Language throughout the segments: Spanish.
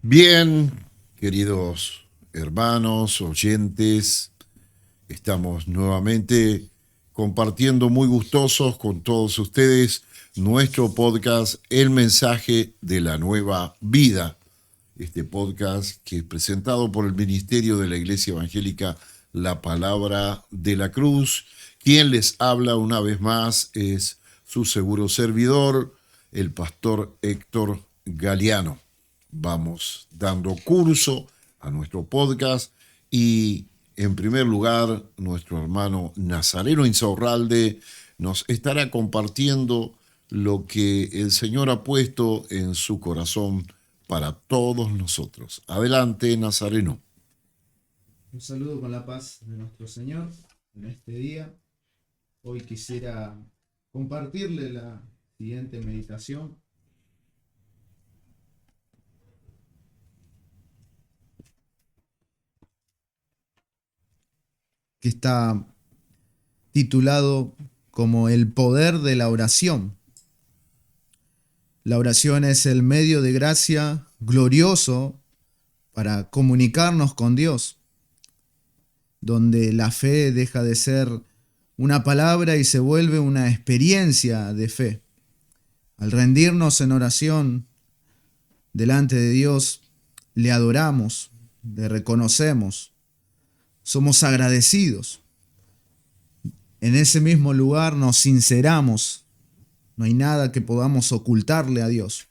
Bien, queridos hermanos, oyentes, estamos nuevamente compartiendo muy gustosos con todos ustedes nuestro podcast El mensaje de la nueva vida. Este podcast que es presentado por el Ministerio de la Iglesia Evangélica La Palabra de la Cruz. Quien les habla una vez más es su seguro servidor, el pastor Héctor Galeano. Vamos dando curso a nuestro podcast y en primer lugar nuestro hermano Nazareno Insaurralde nos estará compartiendo lo que el Señor ha puesto en su corazón para todos nosotros. Adelante, Nazareno. Un saludo con la paz de nuestro Señor en este día. Hoy quisiera compartirle la siguiente meditación que está titulado como El poder de la oración. La oración es el medio de gracia glorioso para comunicarnos con Dios, donde la fe deja de ser una palabra y se vuelve una experiencia de fe. Al rendirnos en oración delante de Dios, le adoramos, le reconocemos, somos agradecidos. En ese mismo lugar nos sinceramos, no hay nada que podamos ocultarle a Dios.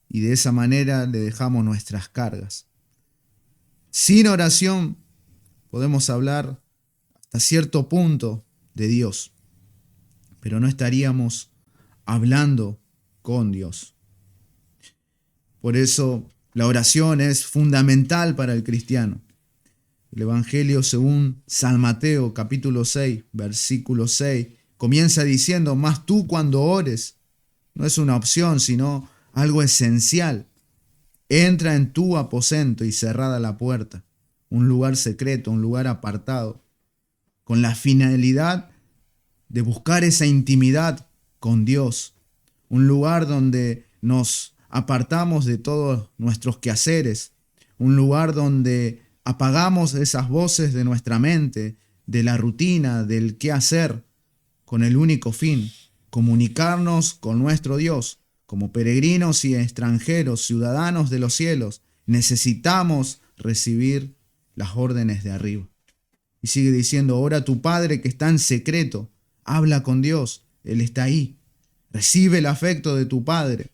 Y de esa manera le dejamos nuestras cargas. Sin oración podemos hablar hasta cierto punto de Dios, pero no estaríamos hablando con Dios. Por eso la oración es fundamental para el cristiano. El Evangelio según San Mateo capítulo 6, versículo 6, comienza diciendo: mas tú cuando ores, no es una opción, sino algo esencial. Entra en tu aposento y cerrada la puerta, un lugar secreto, un lugar apartado, con la finalidad de buscar esa intimidad con Dios, un lugar donde nos apartamos de todos nuestros quehaceres, un lugar donde apagamos esas voces de nuestra mente, de la rutina, del quehacer, con el único fin: comunicarnos con nuestro Dios. Como peregrinos y extranjeros, ciudadanos de los cielos, necesitamos recibir las órdenes de arriba. Y sigue diciendo: ora a tu Padre que está en secreto, habla con Dios, Él está ahí. Recibe el afecto de tu Padre,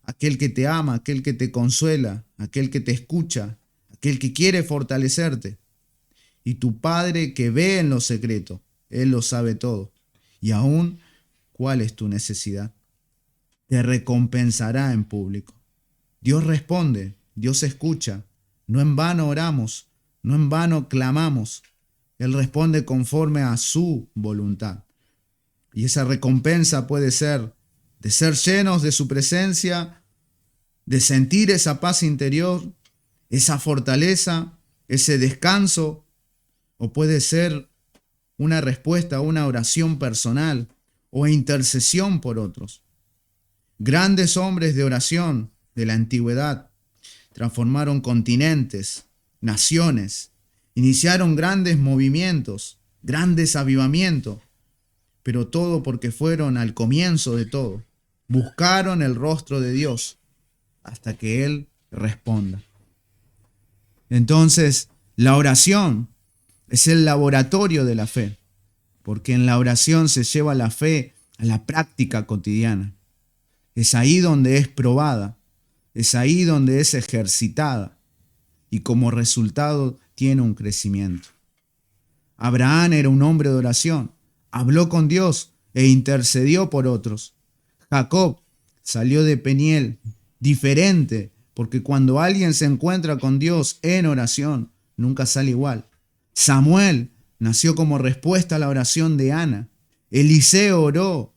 aquel que te ama, aquel que te consuela, aquel que te escucha, aquel que quiere fortalecerte. Y tu Padre que ve en lo secreto, Él lo sabe todo. Y aún, ¿cuál es tu necesidad? Te recompensará en público. Dios responde, Dios escucha. No en vano oramos, no en vano clamamos. Él responde conforme a su voluntad. Y esa recompensa puede ser de ser llenos de su presencia, de sentir esa paz interior, esa fortaleza, ese descanso, o puede ser una respuesta a una oración personal o intercesión por otros. Grandes hombres de oración de la antigüedad transformaron continentes, naciones, iniciaron grandes movimientos, grandes avivamientos, pero todo porque fueron al comienzo de todo. Buscaron el rostro de Dios hasta que Él responda. Entonces, la oración es el laboratorio de la fe, porque en la oración se lleva la fe a la práctica cotidiana. Es ahí donde es probada, es ahí donde es ejercitada y como resultado tiene un crecimiento. Abraham era un hombre de oración, habló con Dios e intercedió por otros. Jacob salió de Peniel diferente, porque cuando alguien se encuentra con Dios en oración, nunca sale igual. Samuel nació como respuesta a la oración de Ana. Eliseo oró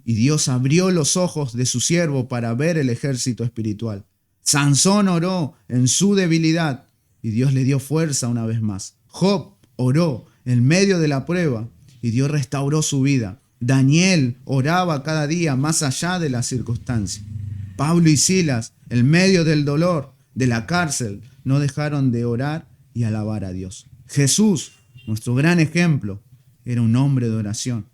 y Dios abrió los ojos de su siervo para ver el ejército espiritual. Sansón oró en su debilidad y Dios le dio fuerza una vez más. Job oró en medio de la prueba y Dios restauró su vida. Daniel oraba cada día más allá de las circunstancias. Pablo y Silas, en medio del dolor, de la cárcel, no dejaron de orar y alabar a Dios. Jesús, nuestro gran ejemplo, era un hombre de oración,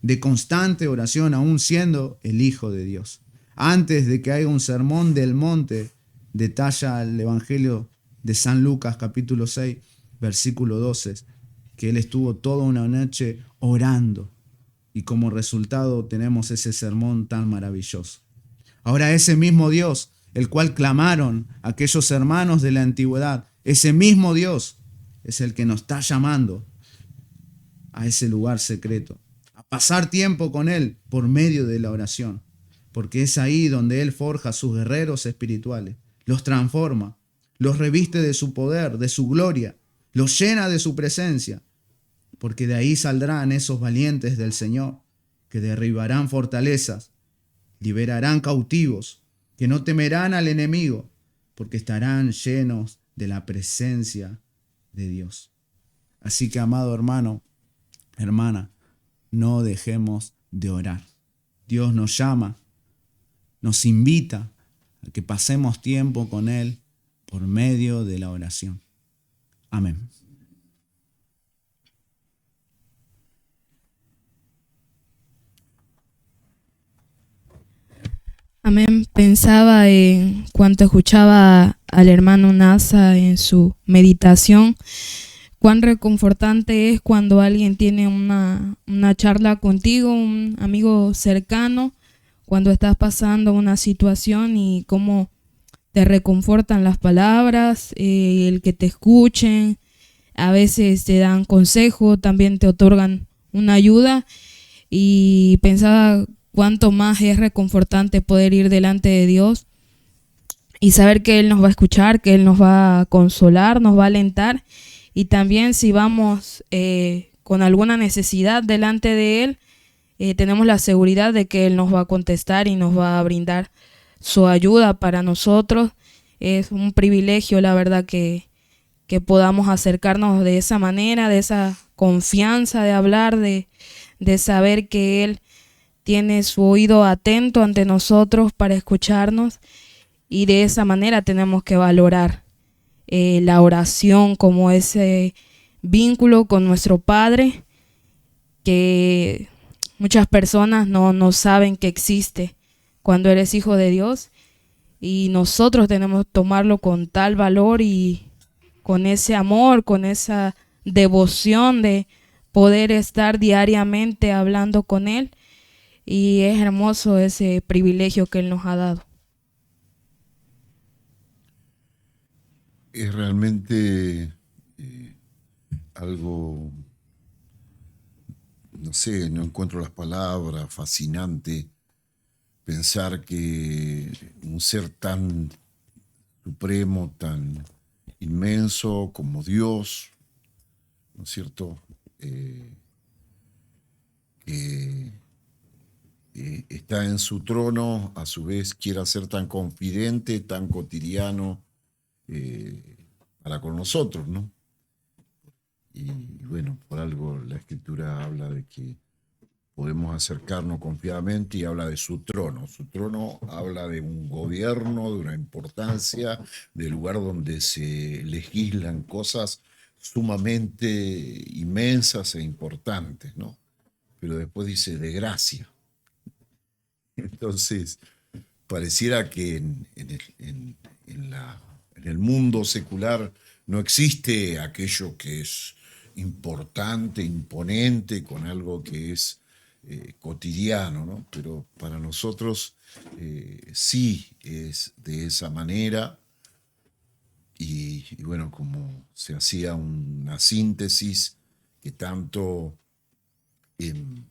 de constante oración, aún siendo el Hijo de Dios. Antes de que haya un sermón del monte, detalla el Evangelio de San Lucas capítulo 6, versículo 12, que él estuvo toda una noche orando y como resultado tenemos ese sermón tan maravilloso. Ahora ese mismo Dios, el cual clamaron aquellos hermanos de la antigüedad, ese mismo Dios es el que nos está llamando a ese lugar secreto, a pasar tiempo con Él por medio de la oración, porque es ahí donde Él forja a sus guerreros espirituales, los transforma, los reviste de su poder, de su gloria, los llena de su presencia, porque de ahí saldrán esos valientes del Señor, que derribarán fortalezas, liberarán cautivos, que no temerán al enemigo, porque estarán llenos de la presencia de Dios. Así que, amado hermano, hermana, no dejemos de orar. Dios nos llama, nos invita a que pasemos tiempo con Él por medio de la oración. Amén. Amén. Pensaba en cuanto escuchaba al hermano Nasa en su meditación, cuán reconfortante es cuando alguien tiene una charla contigo, un amigo cercano, cuando estás pasando una situación y cómo te reconfortan las palabras, el que te escuchen, a veces te dan consejo, también te otorgan una ayuda, y pensaba cuánto más es reconfortante poder ir delante de Dios y saber que Él nos va a escuchar, que Él nos va a consolar, nos va a alentar, y también si vamos con alguna necesidad delante de Él, tenemos la seguridad de que Él nos va a contestar y nos va a brindar su ayuda para nosotros. Es un privilegio, la verdad, que podamos acercarnos de esa manera, de esa confianza de hablar, de saber que Él tiene su oído atento ante nosotros para escucharnos, y de esa manera tenemos que valorar la oración como ese vínculo con nuestro Padre que muchas personas no saben que existe cuando eres hijo de Dios, y nosotros tenemos que tomarlo con tal valor y con ese amor, con esa devoción de poder estar diariamente hablando con Él, y es hermoso ese privilegio que Él nos ha dado. Es realmente algo, no sé, no encuentro las palabras, fascinante pensar que un ser tan supremo, tan inmenso como Dios, ¿no es cierto? Que está en su trono, a su vez quiera ser tan confidente, tan cotidiano para con nosotros, ¿no? Y bueno, por algo la Escritura habla de que podemos acercarnos confiadamente y habla de su trono. Su trono habla de un gobierno, de una importancia, del lugar donde se legislan cosas sumamente inmensas e importantes, ¿no? Pero después dice de gracia. Entonces, pareciera que en el mundo secular no existe aquello que es importante, imponente, con algo que es cotidiano, ¿no? Pero para nosotros sí es de esa manera, y bueno, como se hacía una síntesis que tanto en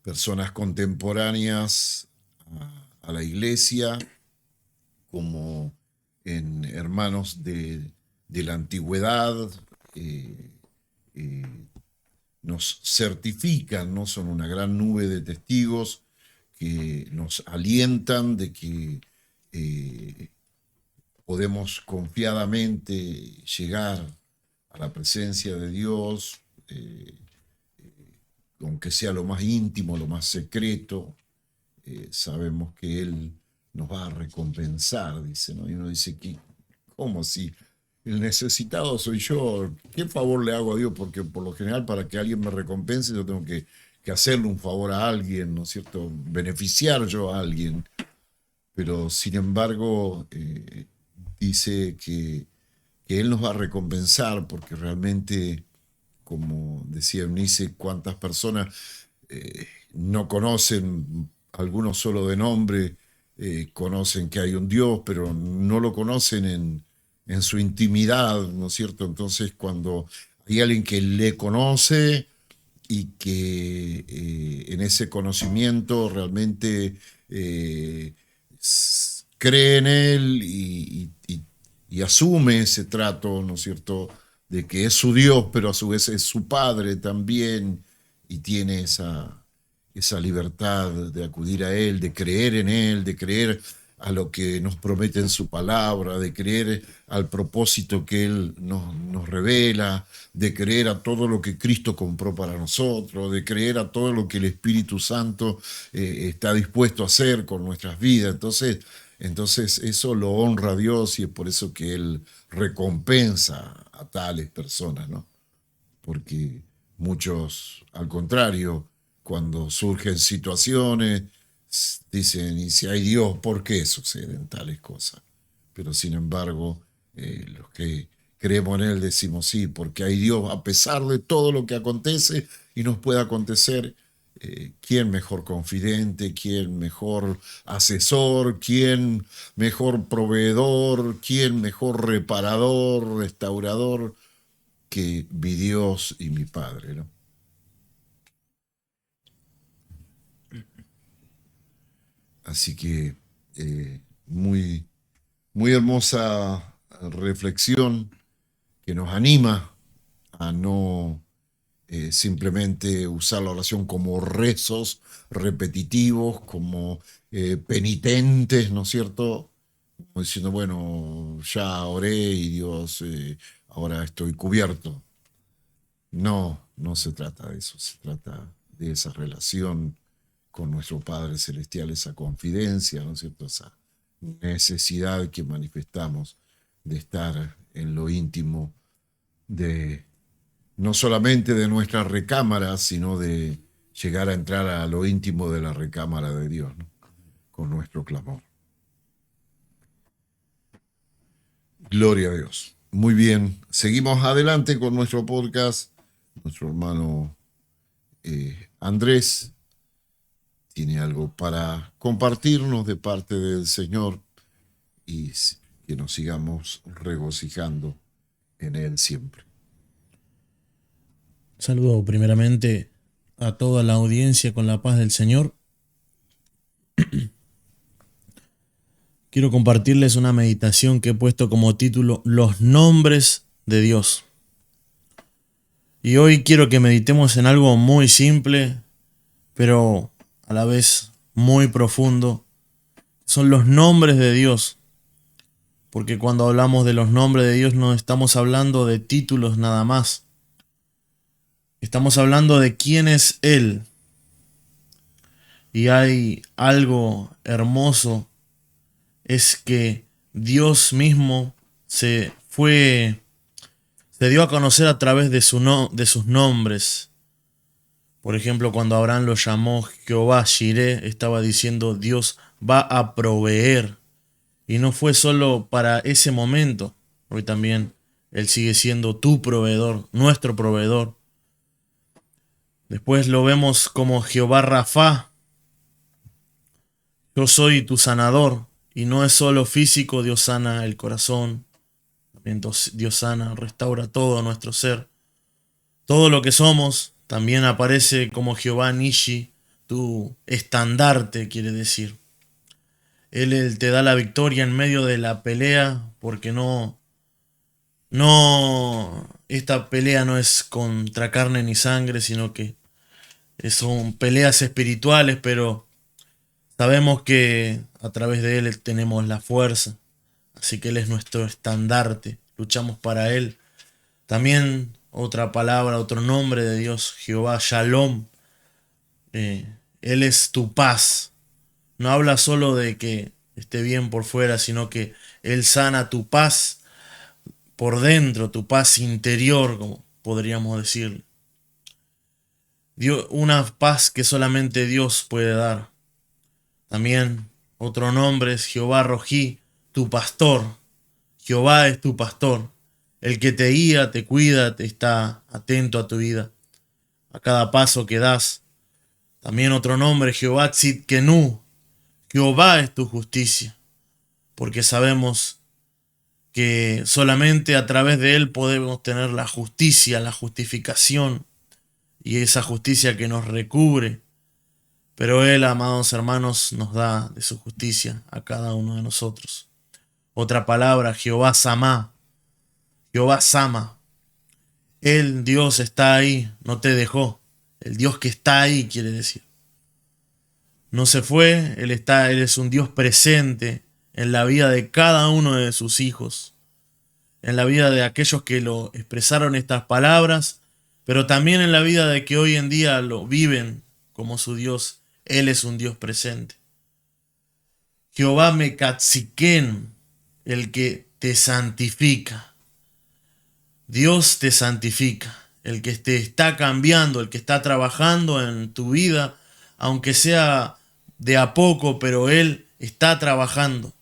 personas contemporáneas a la iglesia como en hermanos de la antigüedad eh, nos certifican, ¿no? Son una gran nube de testigos que nos alientan de que podemos confiadamente llegar a la presencia de Dios, aunque sea lo más íntimo, lo más secreto. Sabemos que Él nos va a recompensar, dice, ¿no? Y uno dice, ¿cómo si el necesitado soy yo? ¿Qué favor le hago a Dios? Porque por lo general para que alguien me recompense yo tengo que hacerle un favor a alguien, ¿no es cierto? Beneficiar yo a alguien. Pero sin embargo, dice que Él nos va a recompensar porque realmente, como decía Eunice, cuántas personas no conocen, algunos solo de nombre, conocen que hay un Dios, pero no lo conocen en su intimidad, ¿no es cierto? Entonces, cuando hay alguien que le conoce y que en ese conocimiento realmente cree en él y asume ese trato, ¿no es cierto?, de que es su Dios, pero a su vez es su Padre también, y tiene esa libertad de acudir a Él, de creer en Él, de creer a lo que nos promete en su palabra, de creer al propósito que Él nos revela, de creer a todo lo que Cristo compró para nosotros, de creer a todo lo que el Espíritu Santo está dispuesto a hacer con nuestras vidas. Entonces eso lo honra a Dios y es por eso que Él recompensa a tales personas, ¿no? Porque muchos, al contrario, cuando surgen situaciones, dicen, y si hay Dios, ¿por qué suceden tales cosas? Pero sin embargo, los que creemos en Él decimos sí, porque hay Dios a pesar de todo lo que acontece y nos puede acontecer. ¿Quién mejor confidente? ¿Quién mejor asesor? ¿Quién mejor proveedor? ¿Quién mejor reparador, restaurador que mi Dios y mi Padre, ¿no? Así que muy, muy hermosa reflexión que nos anima a no simplemente usar la oración como rezos repetitivos, como penitentes, ¿no es cierto? Como diciendo, bueno, ya oré y Dios, ahora estoy cubierto. No, no se trata de eso, se trata de esa relación con nuestro Padre Celestial, esa confidencia, ¿no es cierto? Esa necesidad que manifestamos de estar en lo íntimo de no solamente de nuestra recámara, sino de llegar a entrar a lo íntimo de la recámara de Dios, ¿no? Con nuestro clamor. Gloria a Dios. Muy bien, seguimos adelante con nuestro podcast. Nuestro hermano Andrés tiene algo para compartirnos de parte del Señor y que nos sigamos regocijando en Él siempre. Saludo primeramente a toda la audiencia con la paz del Señor. Quiero compartirles una meditación que he puesto como título Los nombres de Dios. Y hoy quiero que meditemos en algo muy simple, pero a la vez muy profundo. Son los nombres de Dios. Porque cuando hablamos de los nombres de Dios no estamos hablando de títulos nada más. Estamos hablando de quién es Él. Y hay algo hermoso, es que Dios mismo se dio a conocer a través de sus nombres. Por ejemplo, cuando Abraham lo llamó Jehová Jireh, estaba diciendo Dios va a proveer. Y no fue solo para ese momento, hoy también Él sigue siendo tu proveedor, nuestro proveedor. Después lo vemos como Jehová Rafá. Yo soy tu sanador. Y no es solo físico, Dios sana el corazón. También Dios sana, restaura todo nuestro ser. Todo lo que somos también aparece como Jehová Nishi, tu estandarte, quiere decir. Él te da la victoria en medio de la pelea, porque esta pelea no es contra carne ni sangre, sino que son peleas espirituales, pero sabemos que a través de Él tenemos la fuerza, así que Él es nuestro estandarte, luchamos para Él. También otra palabra, otro nombre de Dios, Jehová Shalom, Él es tu paz. No habla solo de que esté bien por fuera, sino que Él sana tu paz por dentro, tu paz interior, como podríamos decir. Una paz que solamente Dios puede dar. También otro nombre es Jehová Rojí, tu pastor. Jehová es tu pastor, el que te guía, te cuida, te está atento a tu vida, a cada paso que das. También otro nombre, Jehová Tzidkenu, Jehová es tu justicia, porque sabemos que solamente a través de Él podemos tener la justicia, la justificación y esa justicia que nos recubre. Pero Él, amados hermanos, nos da de su justicia a cada uno de nosotros. Otra palabra, Jehová Samá, Jehová Sama. Él, Dios, está ahí, no te dejó. El Dios que está ahí, quiere decir. No se fue, Él es un Dios presente en la vida de cada uno de sus hijos, en la vida de aquellos que lo expresaron estas palabras, pero también en la vida de que hoy en día lo viven como su Dios. Él es un Dios presente. Jehová Mekatziken, el que te santifica. Dios te santifica, el que te está cambiando, el que está trabajando en tu vida, aunque sea de a poco, pero Él está trabajando.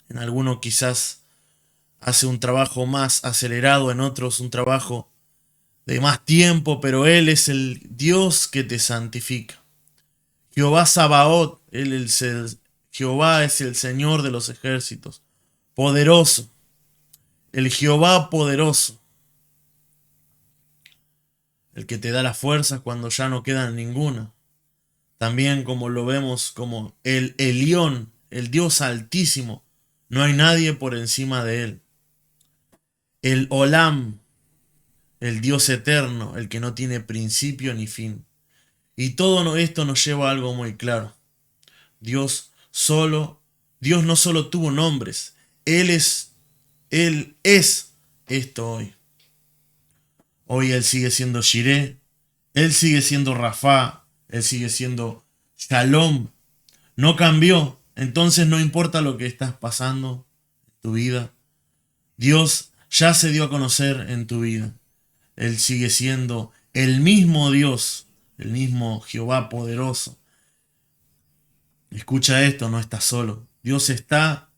En algunos quizás hace un trabajo más acelerado, en otros un trabajo de más tiempo, pero Él es el Dios que te santifica. Jehová Sabaoth, Jehová es el Señor de los ejércitos, poderoso, el Jehová poderoso, el que te da las fuerzas cuando ya no quedan ninguna. También como lo vemos como el Elión, el Dios altísimo, no hay nadie por encima de Él. El Olam, el Dios eterno, el que no tiene principio ni fin. Y todo esto nos lleva a algo muy claro. Dios no solo tuvo nombres, Él es esto hoy. Hoy Él sigue siendo Shireh, Él sigue siendo Rafá, Él sigue siendo Shalom. No cambió, entonces no importa lo que estás pasando en tu vida. Dios ya se dio a conocer en tu vida. Él sigue siendo el mismo Dios, el mismo Jehová poderoso. Escucha esto, no estás solo. Dios está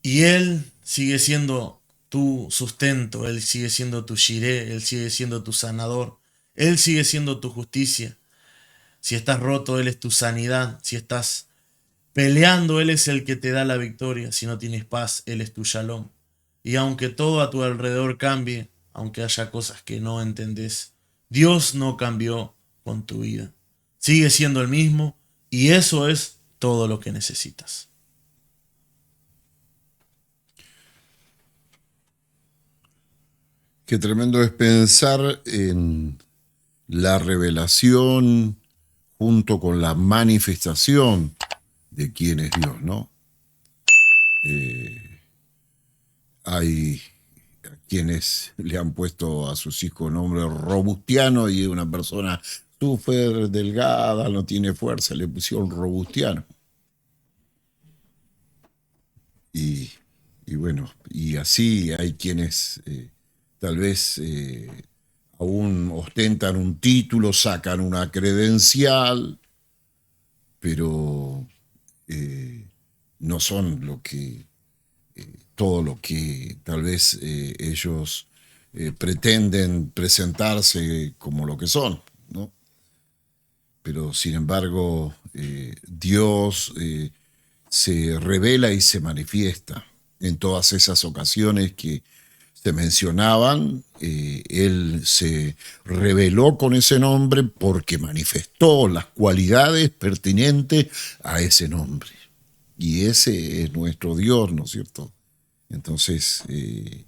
y Él sigue siendo tu sustento, Él sigue siendo tu Shireh, Él sigue siendo tu sanador, Él sigue siendo tu justicia. Si estás roto, Él es tu sanidad. Si estás peleando, Él es el que te da la victoria. Si no tienes paz, Él es tu Shalom. Y aunque todo a tu alrededor cambie, aunque haya cosas que no entendés, Dios no cambió con tu vida. Sigue siendo el mismo y eso es todo lo que necesitas. Qué tremendo es pensar en la revelación junto con la manifestación de quién es Dios, ¿no? Hay quienes le han puesto a sus hijos nombre Robustiano y una persona súper delgada, no tiene fuerza, le pusieron Robustiano. Y bueno, y así hay quienes tal vez aún ostentan un título, sacan una credencial, pero no son todo lo que tal vez ellos pretenden presentarse como lo que son, ¿no? Pero sin embargo, Dios se revela y se manifiesta en todas esas ocasiones que se mencionaban. Él se reveló con ese nombre porque manifestó las cualidades pertinentes a ese nombre. Y ese es nuestro Dios, ¿no es cierto? Entonces, qué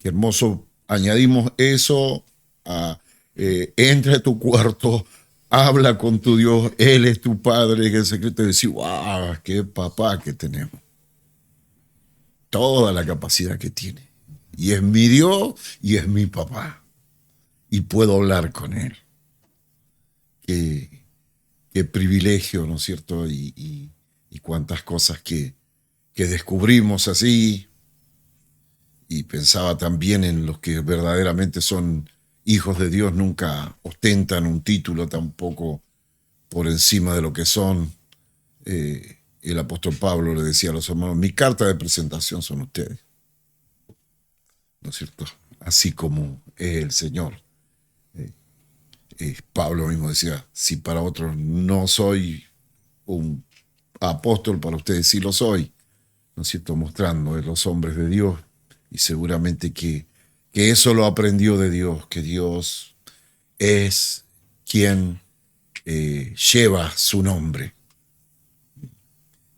hermoso. Añadimos eso a entra a tu cuarto, habla con tu Dios, Él es tu Padre en el secreto, y decir, ¡wow! ¡Qué papá que tenemos! Toda la capacidad que tiene. Y es mi Dios y es mi papá. Y puedo hablar con Él. Qué privilegio, ¿no es cierto? Y y cuántas cosas que descubrimos así. Y pensaba también en los que verdaderamente son hijos de Dios, nunca ostentan un título tampoco por encima de lo que son. El apóstol Pablo le decía a los hermanos, mi carta de presentación son ustedes, ¿no es cierto? Así como es el Señor. Pablo mismo decía, si para otros no soy un apóstol, para ustedes sí lo soy, ¿no es cierto? Mostrando los hombres de Dios, y seguramente que eso lo aprendió de Dios, que Dios es quien lleva su nombre,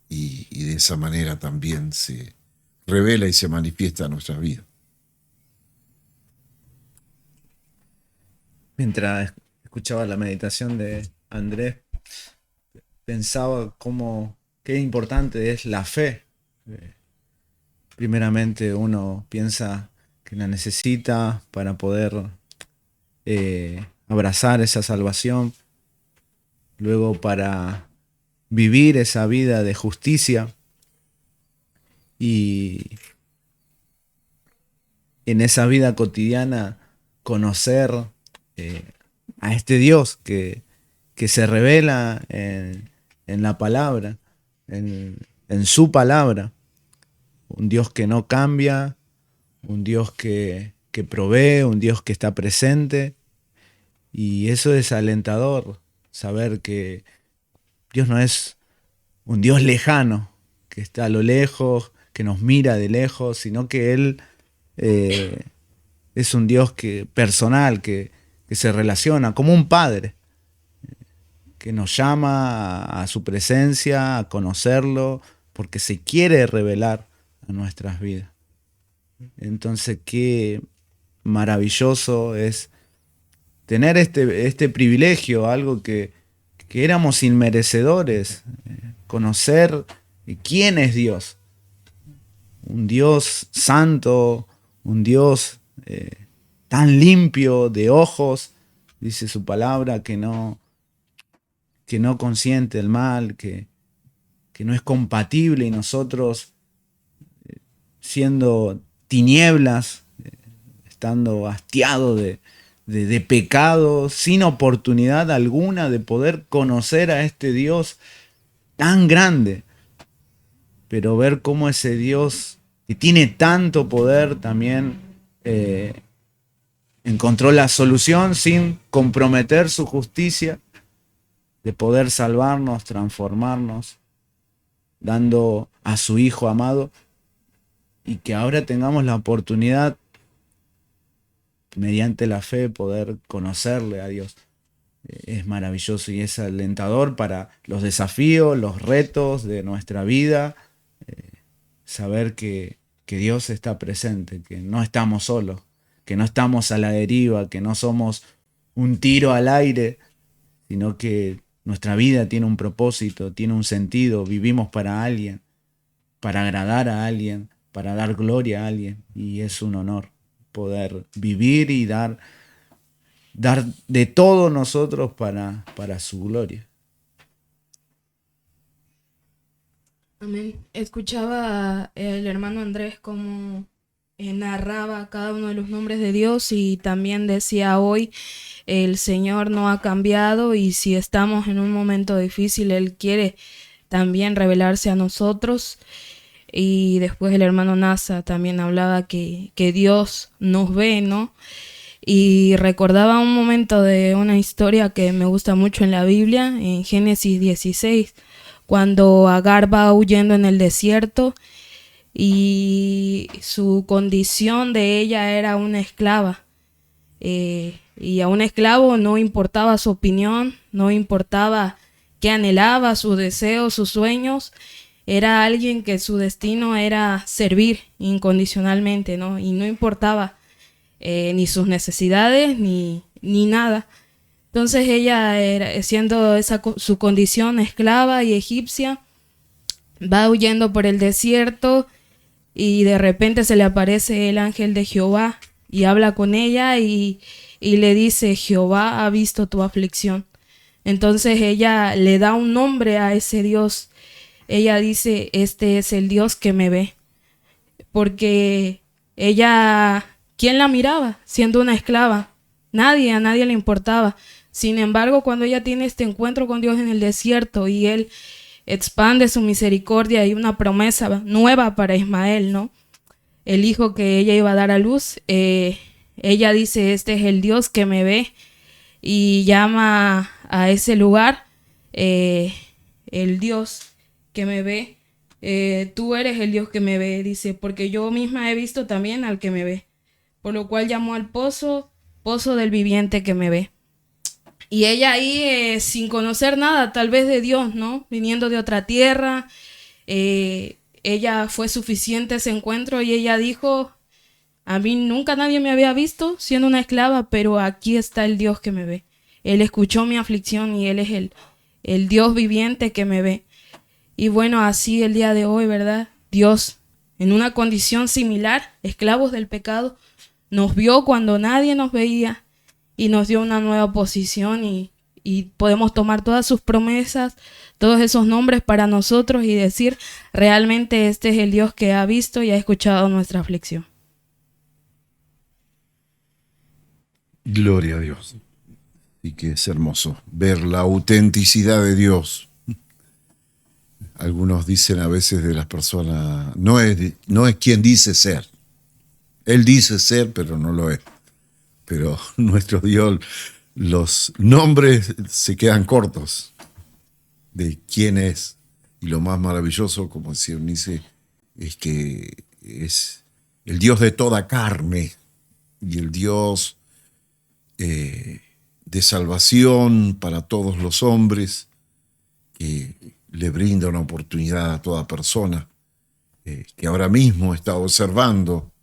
y de esa manera también se revela y se manifiesta en nuestras vidas. Mientras escuchaba la meditación de Andrés, pensaba qué importante es la fe. Primeramente uno piensa que la necesita para poder abrazar esa salvación, luego para vivir esa vida de justicia y en esa vida cotidiana conocer a este Dios que se revela en la palabra, en su palabra. Un Dios que no cambia, un Dios que provee, un Dios que está presente. Y eso es alentador, saber que Dios no es un Dios lejano, que está a lo lejos, que nos mira de lejos, sino que Él es un Dios personal, que se relaciona como un padre, que nos llama a su presencia, a conocerlo, porque se quiere revelar a nuestras vidas. Entonces, qué maravilloso es tener este privilegio, algo que éramos inmerecedores, conocer quién es Dios. Un Dios santo, un Dios tan limpio de ojos, dice su palabra, que no consiente el mal, que no es compatible, y nosotros siendo tinieblas, estando hastiados de pecado, sin oportunidad alguna de poder conocer a este Dios tan grande, pero ver cómo ese Dios que tiene tanto poder también encontró la solución sin comprometer su justicia, de poder salvarnos, transformarnos, dando a su Hijo amado, y que ahora tengamos la oportunidad, mediante la fe, poder conocerle a Dios. Es maravilloso y es alentador para los desafíos, los retos de nuestra vida, saber que Dios está presente, que no estamos solos, que no estamos a la deriva, que no somos un tiro al aire, sino que nuestra vida tiene un propósito, tiene un sentido, vivimos para alguien, para agradar a alguien, para dar gloria a alguien, y es un honor poder vivir y dar de todo nosotros para su gloria. Amén. Escuchaba el hermano Andrés como narraba cada uno de los nombres de Dios, y también decía hoy, el Señor no ha cambiado, y si estamos en un momento difícil, Él quiere también revelarse a nosotros. Y después el hermano Nasa también hablaba que Dios nos ve, ¿no? Y recordaba un momento de una historia que me gusta mucho en la Biblia, en Génesis 16, cuando Agar va huyendo en el desierto, y su condición de ella era una esclava. Y a un esclavo no importaba su opinión, no importaba qué anhelaba, sus deseos, sus sueños. Era alguien que su destino era servir incondicionalmente, ¿no? Y no importaba ni sus necesidades ni nada. Entonces ella, siendo su condición esclava y egipcia, va huyendo por el desierto, y de repente se le aparece el ángel de Jehová y habla con ella y le dice: Jehová ha visto tu aflicción. Entonces ella le da un nombre a ese Dios ella dice, este es el Dios que me ve. Porque ella, ¿quién la miraba siendo una esclava? Nadie, a nadie le importaba. Sin embargo, cuando ella tiene este encuentro con Dios en el desierto y Él expande su misericordia y una promesa nueva para Ismael, ¿no? El hijo que ella iba a dar a luz, ella dice, este es el Dios que me ve, y llama a ese lugar el Dios que me ve. Tú eres el Dios que me ve, dice, porque yo misma he visto también al que me ve. Por lo cual llamó al pozo del viviente que me ve. Y ella ahí, sin conocer nada, tal vez de Dios, ¿no? Viniendo de otra tierra, ella fue suficiente ese encuentro y ella dijo, a mí nunca nadie me había visto siendo una esclava, pero aquí está el Dios que me ve. Él escuchó mi aflicción y Él es el Dios viviente que me ve. Y bueno, así el día de hoy, ¿verdad? Dios, en una condición similar, esclavos del pecado, nos vio cuando nadie nos veía y nos dio una nueva posición y podemos tomar todas sus promesas, todos esos nombres para nosotros y decir, realmente este es el Dios que ha visto y ha escuchado nuestra aflicción. Gloria a Dios. Y que es hermoso ver la autenticidad de Dios. Algunos dicen a veces de las personas, no es quien dice ser. Él dice ser, pero no lo es. Pero nuestro Dios, los nombres se quedan cortos de quién es. Y lo más maravilloso, como decía Eunice, es que es el Dios de toda carne y el Dios de salvación para todos los hombres, que le brinda una oportunidad a toda persona, que ahora mismo está observando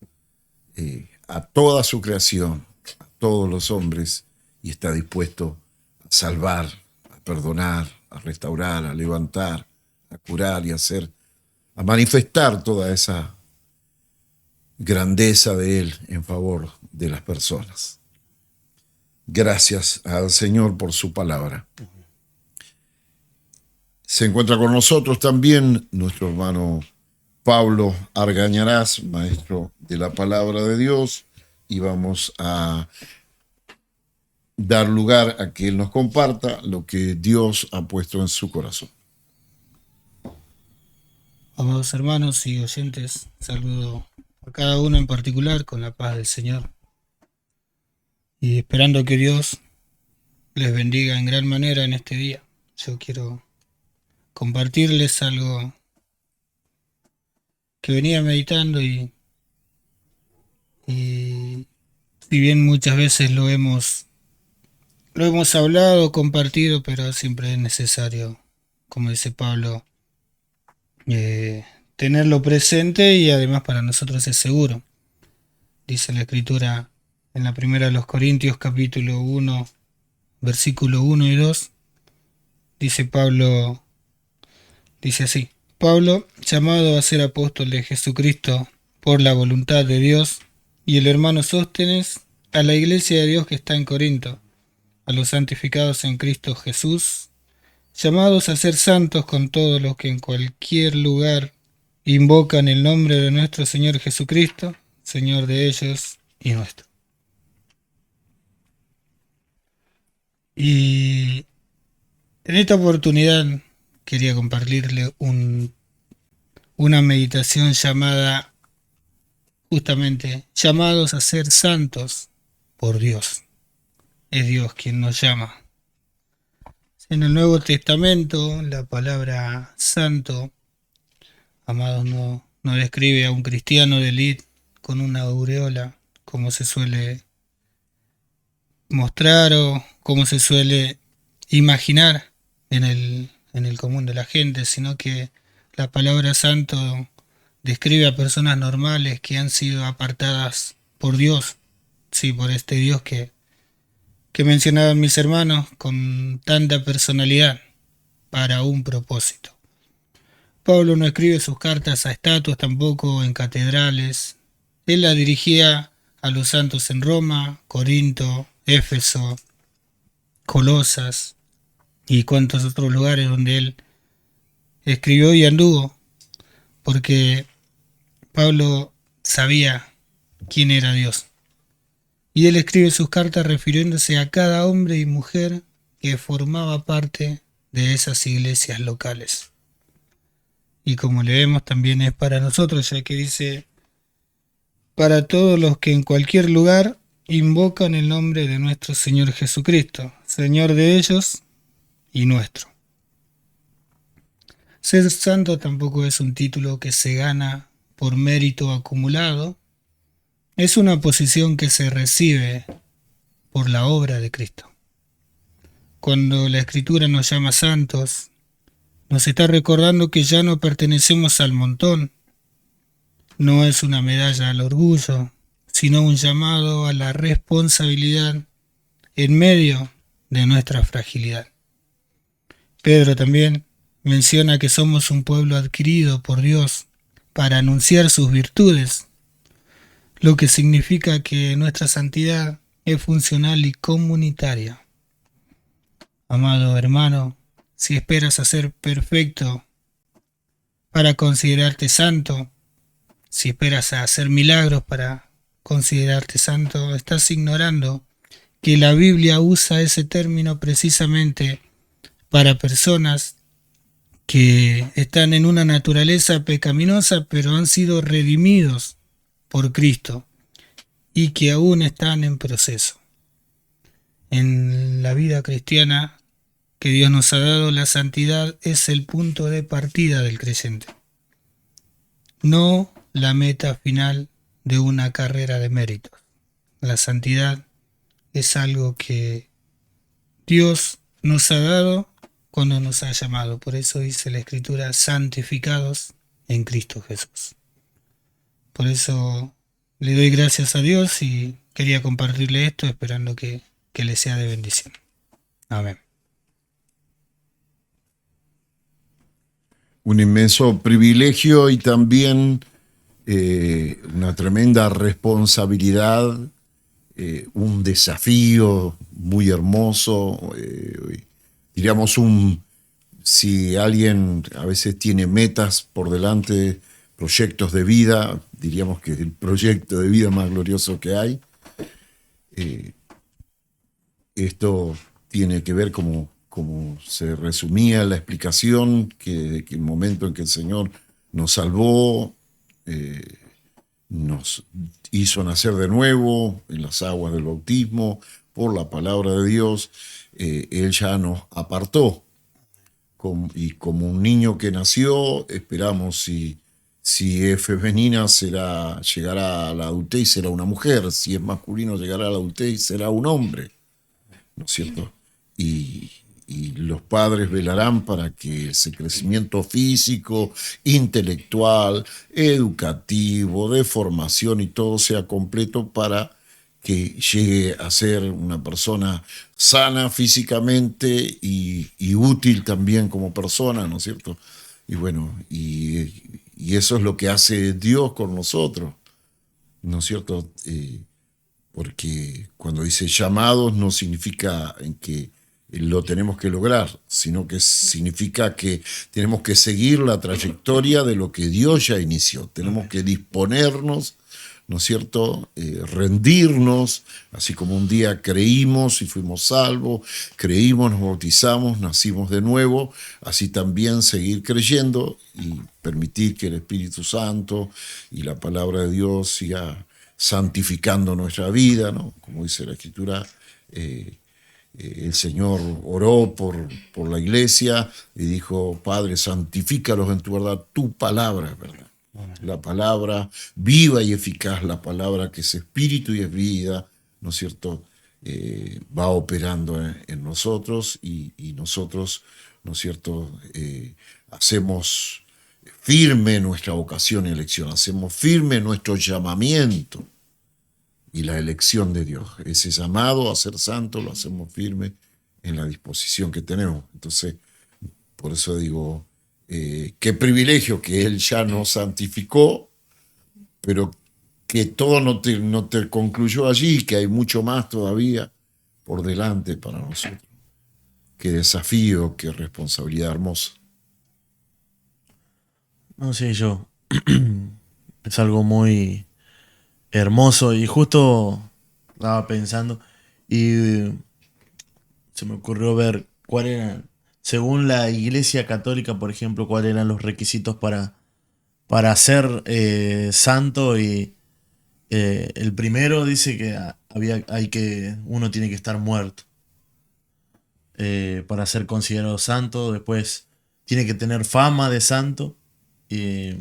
a toda su creación, a todos los hombres, y está dispuesto a salvar, a perdonar, a restaurar, a levantar, a curar y a manifestar toda esa grandeza de Él en favor de las personas. Gracias al Señor por su palabra. Se encuentra con nosotros también nuestro hermano Pablo Argañarás, maestro de la palabra de Dios, y vamos a dar lugar a que él nos comparta lo que Dios ha puesto en su corazón. Amados hermanos y oyentes, saludo a cada uno en particular con la paz del Señor y esperando que Dios les bendiga en gran manera en este día. Yo quiero compartirles algo que venía meditando y si bien muchas veces lo hemos hablado, compartido, pero siempre es necesario, como dice Pablo, tenerlo presente y además para nosotros es seguro. Dice la Escritura en la primera de los Corintios, capítulo 1, versículo 1 y 2, dice Pablo, dice así: Pablo, llamado a ser apóstol de Jesucristo por la voluntad de Dios, y el hermano Sóstenes, a la iglesia de Dios que está en Corinto, a los santificados en Cristo Jesús, llamados a ser santos con todos los que en cualquier lugar invocan el nombre de nuestro Señor Jesucristo, Señor de ellos y nuestro. Y en esta oportunidad quería compartirle una meditación llamada justamente llamados a ser santos por Dios. Es Dios quien nos llama. En el Nuevo Testamento la palabra santo, amados, no describe a un cristiano de élite con una aureola como se suele mostrar o como se suele imaginar en el común de la gente, sino que la palabra santo describe a personas normales que han sido apartadas por Dios, sí, por este Dios que mencionaban mis hermanos con tanta personalidad para un propósito. Pablo no escribe sus cartas a estatuas, tampoco en catedrales. Él la dirigía a los santos en Roma, Corinto, Éfeso, Colosas y cuantos otros lugares donde él escribió y anduvo, porque Pablo sabía quién era Dios. Y él escribe sus cartas refiriéndose a cada hombre y mujer que formaba parte de esas iglesias locales. Y como leemos, también es para nosotros, ya que dice: para todos los que en cualquier lugar invocan el nombre de nuestro Señor Jesucristo, Señor de ellos y nuestro. Ser santo tampoco es un título que se gana por mérito acumulado, es una posición que se recibe por la obra de Cristo. Cuando la Escritura nos llama santos, nos está recordando que ya no pertenecemos al montón. No es una medalla al orgullo, sino un llamado a la responsabilidad en medio de nuestra fragilidad. Pedro también menciona que somos un pueblo adquirido por Dios para anunciar sus virtudes, lo que significa que nuestra santidad es funcional y comunitaria. Amado hermano, si esperas a ser perfecto para considerarte santo, si esperas a hacer milagros para considerarte santo, estás ignorando que la Biblia usa ese término precisamente para personas que están en una naturaleza pecaminosa, pero han sido redimidos por Cristo y que aún están en proceso. En la vida cristiana que Dios nos ha dado, la santidad es el punto de partida del creyente, no la meta final de una carrera de méritos. La santidad es algo que Dios nos ha dado cuando nos ha llamado. Por eso dice la Escritura: santificados en Cristo Jesús. Por eso le doy gracias a Dios y quería compartirle esto, esperando que le sea de bendición. Amén. Un inmenso privilegio y también una tremenda responsabilidad, un desafío muy hermoso, diríamos si alguien a veces tiene metas por delante, proyectos de vida, diríamos que el proyecto de vida más glorioso que hay. Esto tiene que ver, como se resumía la explicación, que el momento en que el Señor nos salvó, nos hizo nacer de nuevo en las aguas del bautismo, por la palabra de Dios, Él ya nos apartó. Y como un niño que nació, esperamos si es femenina llegará a la adultez y será una mujer, si es masculino llegará a la adultez y será un hombre, ¿no es cierto? Y los padres velarán para que ese crecimiento físico, intelectual, educativo, de formación y todo sea completo para que llegue a ser una persona sana físicamente y útil también como persona, ¿no es cierto? Y bueno, y eso es lo que hace Dios con nosotros, ¿no es cierto? Porque cuando dice llamados no significa en que lo tenemos que lograr, sino que significa que tenemos que seguir la trayectoria de lo que Dios ya inició. Tenemos que disponernos, ¿no es cierto? Rendirnos, así como un día creímos y fuimos salvos, creímos, nos bautizamos, nacimos de nuevo, así también seguir creyendo y permitir que el Espíritu Santo y la palabra de Dios siga santificando nuestra vida, ¿no? Como dice la Escritura, el Señor oró por la iglesia y dijo: Padre, santifícalos en tu verdad, tu palabra es verdad. La palabra viva y eficaz, la palabra que es espíritu y es vida, ¿no es cierto? Va operando en nosotros y nosotros, ¿no es cierto? Hacemos firme nuestra vocación y elección, hacemos firme nuestro llamamiento y la elección de Dios. Ese llamado a ser santo lo hacemos firme en la disposición que tenemos. Entonces, por eso digo, qué privilegio que Él ya nos santificó, pero que todo no te concluyó allí, que hay mucho más todavía por delante para nosotros. Qué desafío, qué responsabilidad hermosa. No sé, yo. Es algo muy hermoso y justo estaba pensando y se me ocurrió ver cuál eran, según la Iglesia Católica, por ejemplo, cuáles eran los requisitos para ser santo y el primero dice que uno tiene que estar muerto para ser considerado santo. Después tiene que tener fama de santo y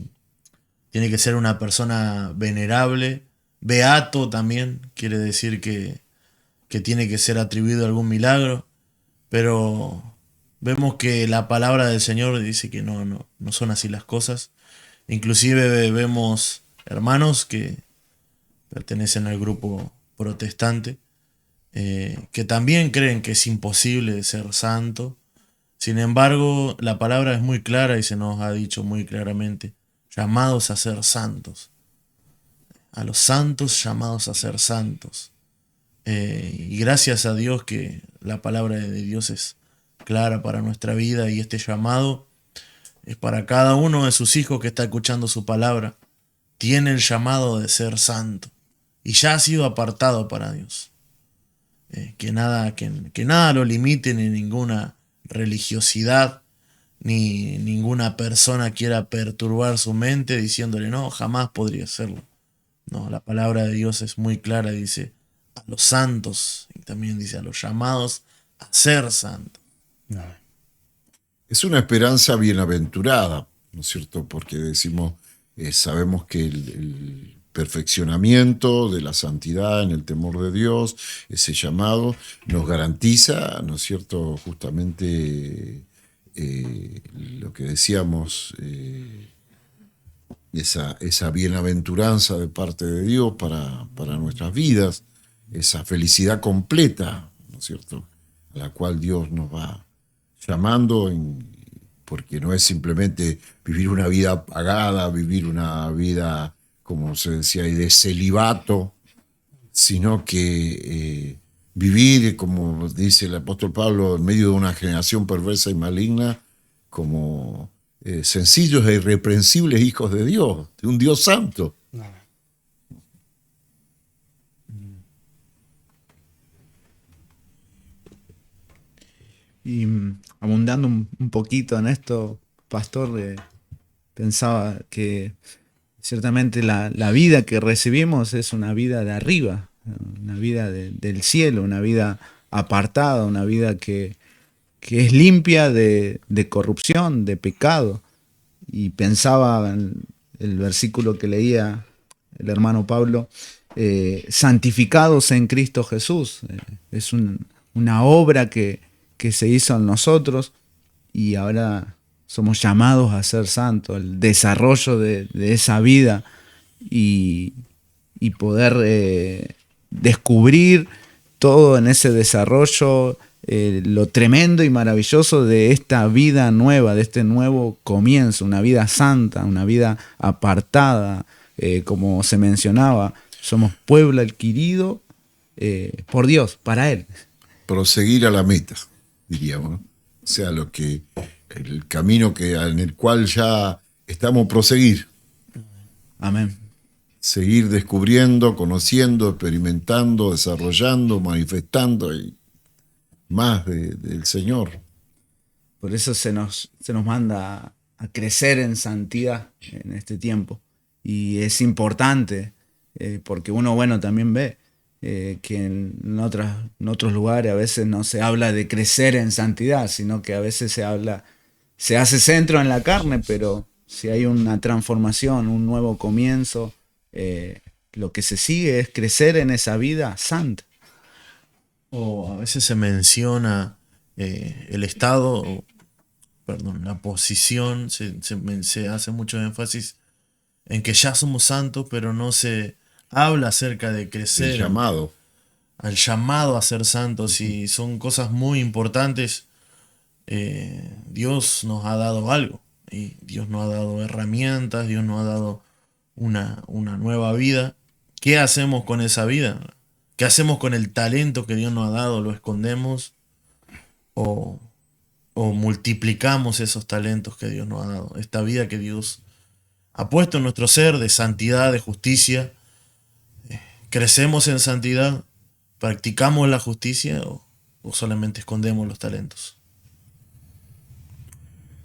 tiene que ser una persona venerable. Beato también quiere decir que tiene que ser atribuido a algún milagro, pero vemos que la palabra del Señor dice que no son así las cosas. Inclusive vemos hermanos que pertenecen al grupo protestante, que también creen que es imposible ser santo. Sin embargo, la palabra es muy clara y se nos ha dicho muy claramente, llamados a ser santos, a los santos llamados a ser santos. Y gracias a Dios que la palabra de Dios es clara para nuestra vida y este llamado es para cada uno de sus hijos que está escuchando su palabra. Tiene el llamado de ser santo y ya ha sido apartado para Dios. Que nada lo limite, ni ninguna religiosidad, ni ninguna persona quiera perturbar su mente diciéndole no, jamás podría hacerlo. No, la palabra de Dios es muy clara, dice a los santos y también dice a los llamados a ser santos. Es una esperanza bienaventurada, ¿no es cierto? Porque decimos, sabemos que el perfeccionamiento de la santidad en el temor de Dios, ese llamado, nos garantiza, ¿no es cierto?, justamente lo que decíamos, esa bienaventuranza de parte de Dios para nuestras vidas, esa felicidad completa, ¿no es cierto?, a la cual Dios nos va llamando, porque no es simplemente vivir una vida apagada, vivir una vida, como se decía ahí, de celibato, sino que vivir, como dice el apóstol Pablo, en medio de una generación perversa y maligna, como sencillos e irreprensibles hijos de Dios, de un Dios santo. Y abundando un poquito en esto, pastor, pensaba que ciertamente la vida que recibimos es una vida de arriba, una vida del cielo, una vida apartada, una vida que es limpia de corrupción, de pecado. Y pensaba en el versículo que leía el hermano Pablo, santificados en Cristo Jesús. Es una obra que se hizo en nosotros y ahora somos llamados a ser santos, el desarrollo de esa vida y poder descubrir todo en ese desarrollo, lo tremendo y maravilloso de esta vida nueva, de este nuevo comienzo, una vida santa, una vida apartada, como se mencionaba, somos pueblo adquirido por Dios, para Él. Proseguir a la meta, diríamos, ¿no? O sea, el camino en el cual ya estamos proseguir. Amén. Seguir descubriendo, conociendo, experimentando, desarrollando, manifestando y más del Señor. Por eso se nos manda a crecer en santidad en este tiempo. Y es importante, porque uno, bueno, también ve que en otros lugares a veces no se habla de crecer en santidad, sino que a veces se hace centro en la carne, pero si hay una transformación, un nuevo comienzo, lo que se sigue es crecer en esa vida santa. O a veces se menciona el estado, la posición, se hace mucho énfasis en que ya somos santos, pero no se habla acerca de crecer. El llamado. Al llamado a ser santos, y son cosas muy importantes. Dios nos ha dado algo, y Dios nos ha dado herramientas, Dios nos ha dado una nueva vida. ¿Qué hacemos con esa vida? ¿Qué hacemos con el talento que Dios nos ha dado? ¿Lo escondemos o multiplicamos esos talentos que Dios nos ha dado? Esta vida que Dios ha puesto en nuestro ser de santidad, de justicia. ¿Crecemos en santidad? ¿Practicamos la justicia o solamente escondemos los talentos?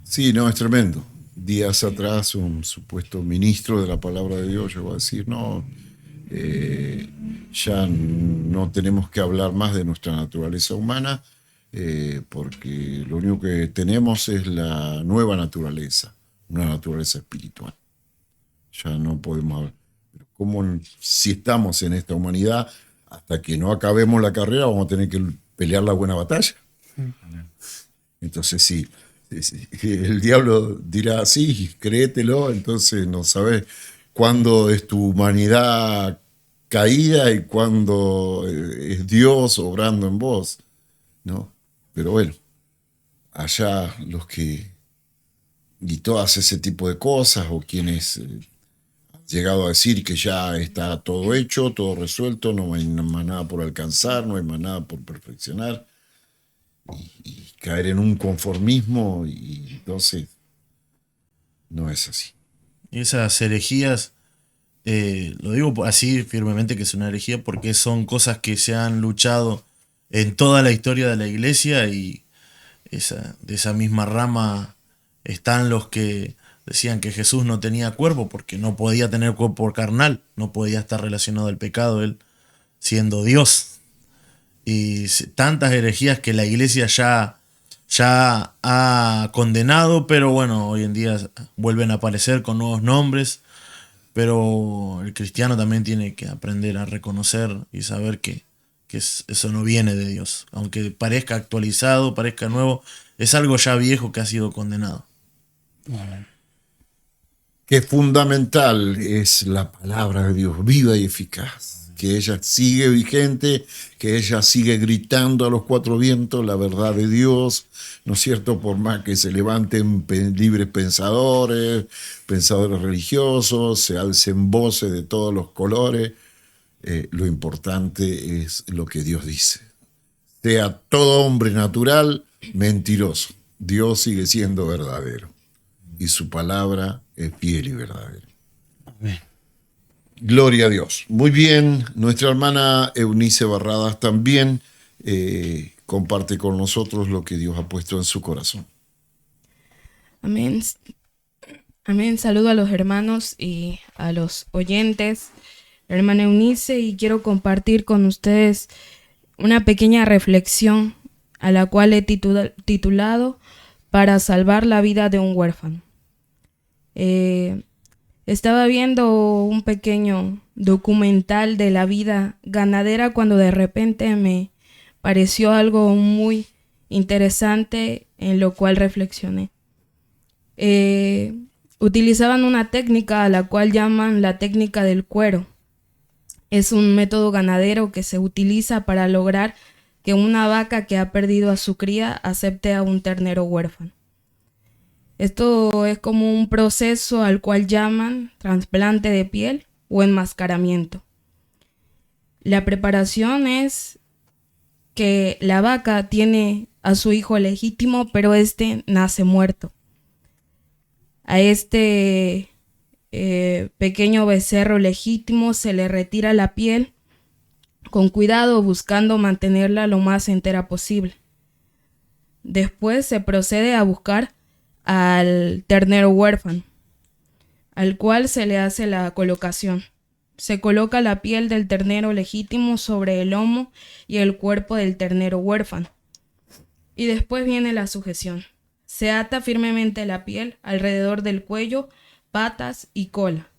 Sí, no, es tremendo. Días atrás un supuesto ministro de la palabra de Dios llegó a decir, no, ya no tenemos que hablar más de nuestra naturaleza humana, porque lo único que tenemos es la nueva naturaleza, una naturaleza espiritual. Ya no podemos hablar. Pero ¿cómo, si estamos en esta humanidad, hasta que no acabemos la carrera, vamos a tener que pelear la buena batalla? Entonces sí, el diablo dirá, sí, créetelo, entonces no sabes cuándo es tu humanidad caída y cuándo es Dios obrando en vos, ¿no? Pero bueno, allá los que, y todas ese tipo de cosas, o quienes han llegado a decir que ya está todo hecho, todo resuelto, no hay más nada por alcanzar, no hay más nada por perfeccionar, y caer en un conformismo, y entonces no es así. Y esas herejías, lo digo así firmemente que es una herejía porque son cosas que se han luchado en toda la historia de la iglesia, y de esa misma rama están los que decían que Jesús no tenía cuerpo porque no podía tener cuerpo carnal, no podía estar relacionado al pecado, él siendo Dios. Y tantas herejías que la iglesia ya ha condenado, pero bueno, hoy en día vuelven a aparecer con nuevos nombres. Pero el cristiano también tiene que aprender a reconocer y saber que eso no viene de Dios. Aunque parezca actualizado, parezca nuevo, es algo ya viejo que ha sido condenado. Que fundamental es la palabra de Dios, viva y eficaz, que ella sigue vigente, que ella sigue gritando a los cuatro vientos la verdad de Dios, ¿no es cierto? Por más que se levanten libres pensadores religiosos, se alcen voces de todos los colores, lo importante es lo que Dios dice. Sea todo hombre natural, mentiroso. Dios sigue siendo verdadero y su palabra es fiel y verdadera. Amén. Gloria a Dios. Muy bien, nuestra hermana Eunice Barradas también comparte con nosotros lo que Dios ha puesto en su corazón. Amén. Amén. Saludo a los hermanos y a los oyentes. Hermana Eunice, y quiero compartir con ustedes una pequeña reflexión a la cual he titulado Para salvar la vida de un huérfano. Estaba viendo un pequeño documental de la vida ganadera cuando de repente me pareció algo muy interesante en lo cual reflexioné. Utilizaban una técnica a la cual llaman la técnica del cuero. Es un método ganadero que se utiliza para lograr que una vaca que ha perdido a su cría acepte a un ternero huérfano. Esto es como un proceso al cual llaman trasplante de piel o enmascaramiento. La preparación es que la vaca tiene a su hijo legítimo, pero este nace muerto. A este pequeño becerro legítimo se le retira la piel con cuidado, buscando mantenerla lo más entera posible. Después se procede a buscar al ternero huérfano, al cual se le hace la colocación. Se coloca la piel del ternero legítimo sobre el lomo y el cuerpo del ternero huérfano. Y después viene la sujeción. Se ata firmemente la piel alrededor del cuello, patas y cola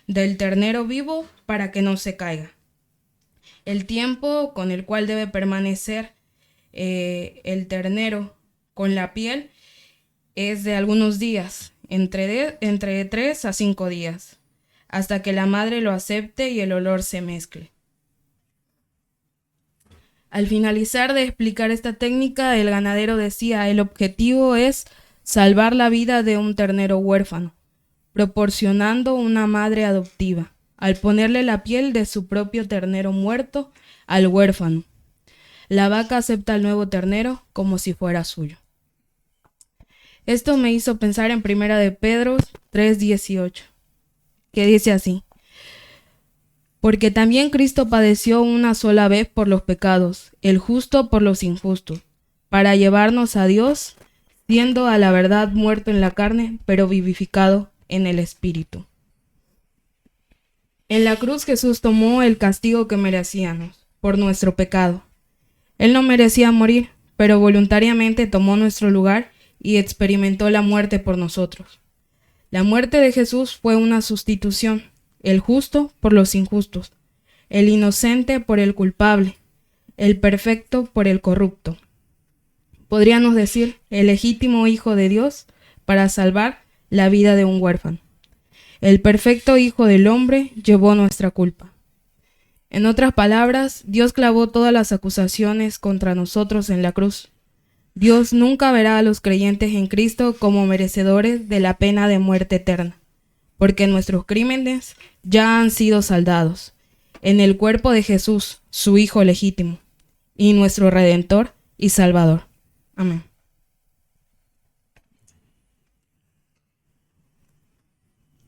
del ternero vivo para que no se caiga. El tiempo con el cual debe permanecer el ternero con la piel es de algunos días, entre 3 a 5 días, hasta que la madre lo acepte y el olor se mezcle. Al finalizar de explicar esta técnica, el ganadero decía: el objetivo es salvar la vida de un ternero huérfano, proporcionando una madre adoptiva, al ponerle la piel de su propio ternero muerto al huérfano. La vaca acepta al nuevo ternero como si fuera suyo. Esto me hizo pensar en 1 de Pedro 3:18, que dice así: porque también Cristo padeció una sola vez por los pecados, el justo por los injustos, para llevarnos a Dios, siendo a la verdad muerto en la carne, pero vivificado en el Espíritu. En la cruz Jesús tomó el castigo que merecíamos por nuestro pecado. Él no merecía morir, pero voluntariamente tomó nuestro lugar y experimentó la muerte por nosotros. La muerte de Jesús fue una sustitución, el justo por los injustos, el inocente por el culpable, el perfecto por el corrupto. Podríamos decir, el legítimo Hijo de Dios para salvar la vida de un huérfano. El perfecto Hijo del hombre llevó nuestra culpa. En otras palabras, Dios clavó todas las acusaciones contra nosotros en la cruz. Dios nunca verá a los creyentes en Cristo como merecedores de la pena de muerte eterna, porque nuestros crímenes ya han sido saldados en el cuerpo de Jesús, su Hijo legítimo, y nuestro Redentor y Salvador. Amén.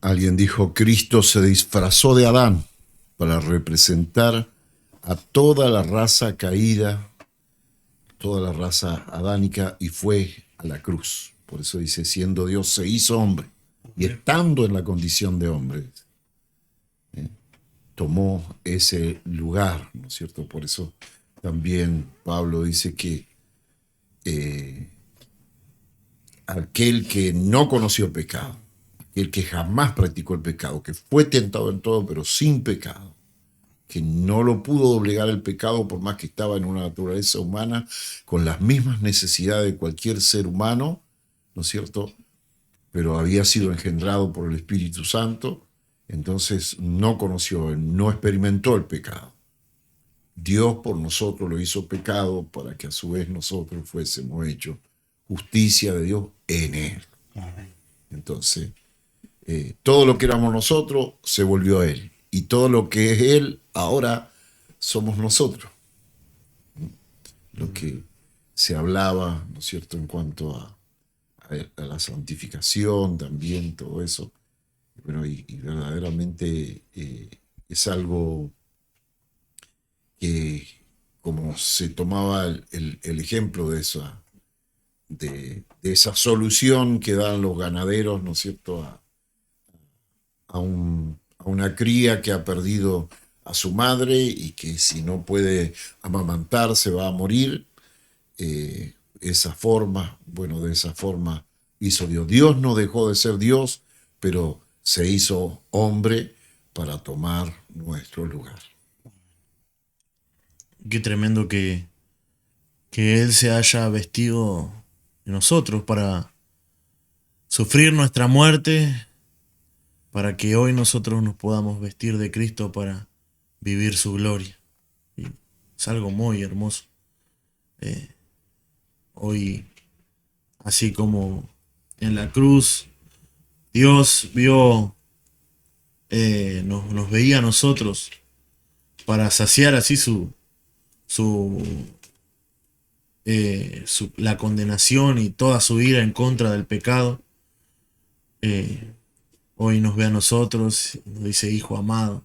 Alguien dijo, Cristo se disfrazó de Adán para representar a toda la raza caída, toda la raza adánica, y fue a la cruz. Por eso dice, siendo Dios se hizo hombre, y estando en la condición de hombre, tomó ese lugar, ¿no es cierto? Por eso también Pablo dice que aquel que no conoció pecado, el que jamás practicó el pecado, que fue tentado en todo, pero sin pecado, que no lo pudo doblegar el pecado por más que estaba en una naturaleza humana, con las mismas necesidades de cualquier ser humano, ¿no es cierto? Pero había sido engendrado por el Espíritu Santo, entonces no conoció, no experimentó el pecado. Dios por nosotros lo hizo pecado para que a su vez nosotros fuésemos hechos justicia de Dios en él. Entonces, todo lo que éramos nosotros se volvió a él, y todo lo que es él ahora somos nosotros. Lo que se hablaba, ¿no es cierto?, en cuanto a la santificación también, todo eso. Bueno, y verdaderamente es algo que, como se tomaba el ejemplo de esa solución que dan los ganaderos, ¿no es cierto?, a una cría que ha perdido a su madre y que si no puede amamantar se va a morir. Esa forma, bueno, de esa forma hizo Dios. Dios no dejó de ser Dios, pero se hizo hombre para tomar nuestro lugar. Qué tremendo que Él se haya vestido de nosotros para sufrir nuestra muerte, para que hoy nosotros nos podamos vestir de Cristo para vivir su gloria. Y es algo muy hermoso. Hoy, así como en la cruz, Dios vio, nos veía a nosotros para saciar así la condenación y toda su ira en contra del pecado. Hoy nos ve a nosotros, nos dice hijo amado,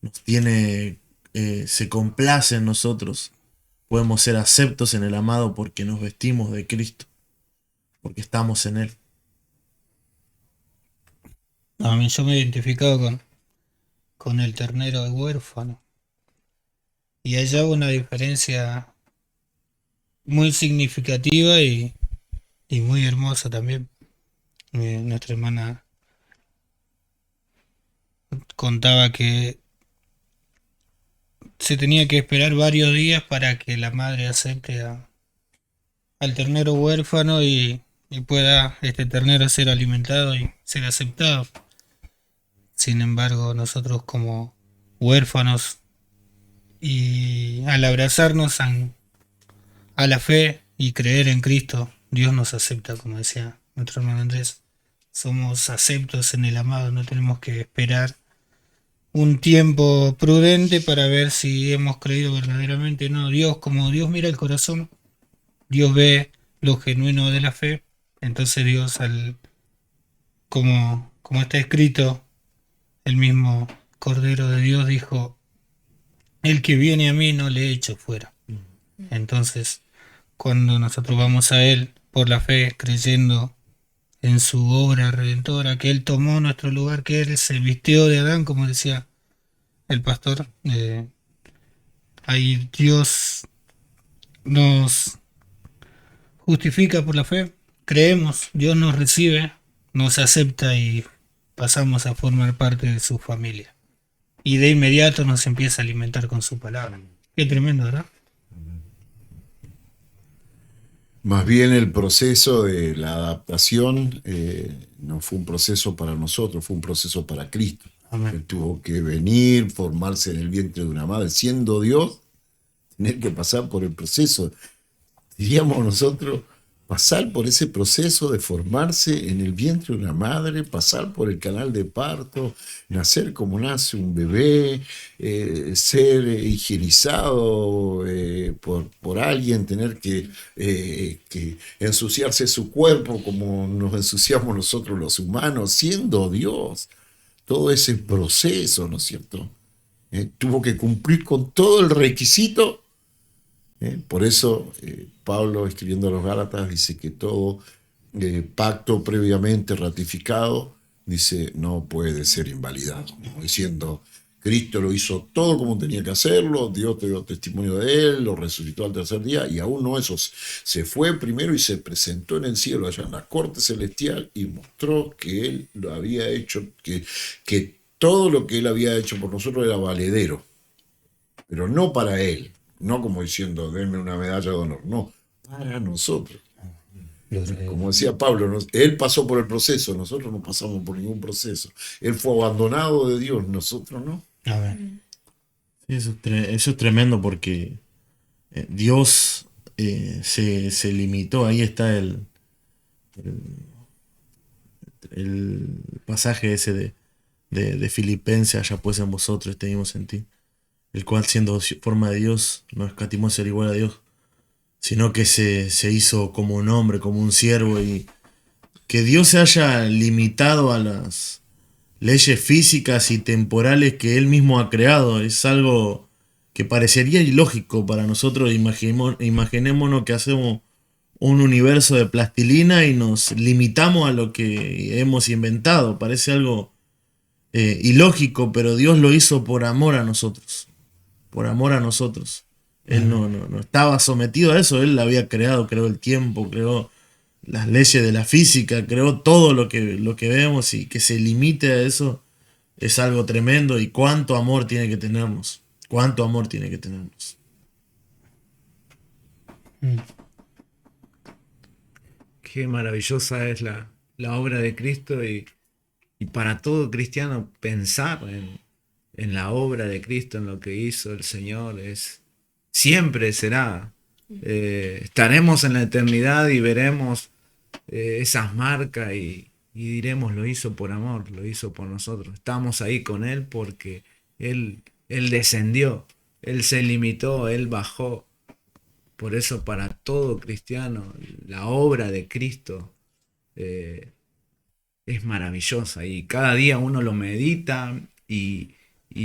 nos tiene, se complace en nosotros. Podemos ser aceptos en el amado porque nos vestimos de Cristo, porque estamos en él. A mí yo me he identificado con el ternero huérfano, y allá hubo una diferencia muy significativa y muy hermosa también. Nuestra hermana contaba que se tenía que esperar varios días para que la madre acepte al ternero huérfano y pueda este ternero ser alimentado y ser aceptado. Sin embargo, nosotros como huérfanos, y al abrazarnos a la fe y creer en Cristo, Dios nos acepta, como decía nuestro hermano Andrés. Somos aceptos en el amado, no tenemos que esperar un tiempo prudente para ver si hemos creído verdaderamente. No, Dios, como Dios mira el corazón, Dios ve lo genuino de la fe. Entonces Dios, como está escrito el mismo Cordero de Dios dijo, el que viene a mí no le echo fuera. Entonces, cuando nosotros vamos a Él por la fe, creyendo en su obra redentora, que Él tomó nuestro lugar, que Él se vistió de Adán, como decía el pastor, ahí Dios nos justifica por la fe, creemos, Dios nos recibe, nos acepta y pasamos a formar parte de su familia. Y de inmediato nos empieza a alimentar con su palabra. Qué tremendo, ¿verdad? Más bien el proceso de la adaptación no fue un proceso para nosotros, fue un proceso para Cristo. Amén. Él tuvo que venir, formarse en el vientre de una madre, siendo Dios, tener que pasar por el proceso, diríamos nosotros, pasar por ese proceso de formarse en el vientre de una madre, pasar por el canal de parto, nacer como nace un bebé, ser higienizado por alguien, tener que ensuciarse su cuerpo como nos ensuciamos nosotros los humanos, siendo Dios. Todo ese proceso, ¿no es cierto? Tuvo que cumplir con todo el requisito. Por eso Pablo, escribiendo a los Gálatas, dice que todo pacto previamente ratificado, dice, no puede ser invalidado. Como diciendo, Cristo lo hizo todo como tenía que hacerlo, Dios te dio testimonio de él, lo resucitó al tercer día, y aún no eso, se fue primero y se presentó en el cielo, allá en la corte celestial, y mostró que él lo había hecho, que todo lo que él había hecho por nosotros era valedero, pero no para él. No como diciendo, denme una medalla de honor, no, para nosotros. Como decía Pablo, él pasó por el proceso, nosotros no pasamos por ningún proceso. Él fue abandonado de Dios, nosotros no. Amén. Sí, eso es tremendo porque Dios se limitó. Ahí está el pasaje ese de Filipenses, allá pues en vosotros estemos en ti, el cual siendo forma de Dios no escatimó ser igual a Dios, sino que se hizo como un hombre, como un siervo, y que Dios se haya limitado a las leyes físicas y temporales que Él mismo ha creado es algo que parecería ilógico para nosotros. Imaginémonos que hacemos un universo de plastilina y nos limitamos a lo que hemos inventado. Parece algo ilógico, pero Dios lo hizo por amor a nosotros. Por amor a nosotros. Él no estaba sometido a eso. Él había creado el tiempo, creó las leyes de la física, creó todo lo que vemos, y que se limite a eso es algo tremendo. Y cuánto amor tiene que tenernos. Cuánto amor tiene que tenernos. Qué maravillosa es la obra de Cristo, y para todo cristiano pensar en la obra de Cristo, en lo que hizo el Señor, siempre será. Estaremos en la eternidad y veremos esas marcas y diremos, lo hizo por amor, lo hizo por nosotros. Estamos ahí con Él porque Él descendió, Él se limitó, Él bajó. Por eso para todo cristiano la obra de Cristo es maravillosa, y cada día uno lo medita y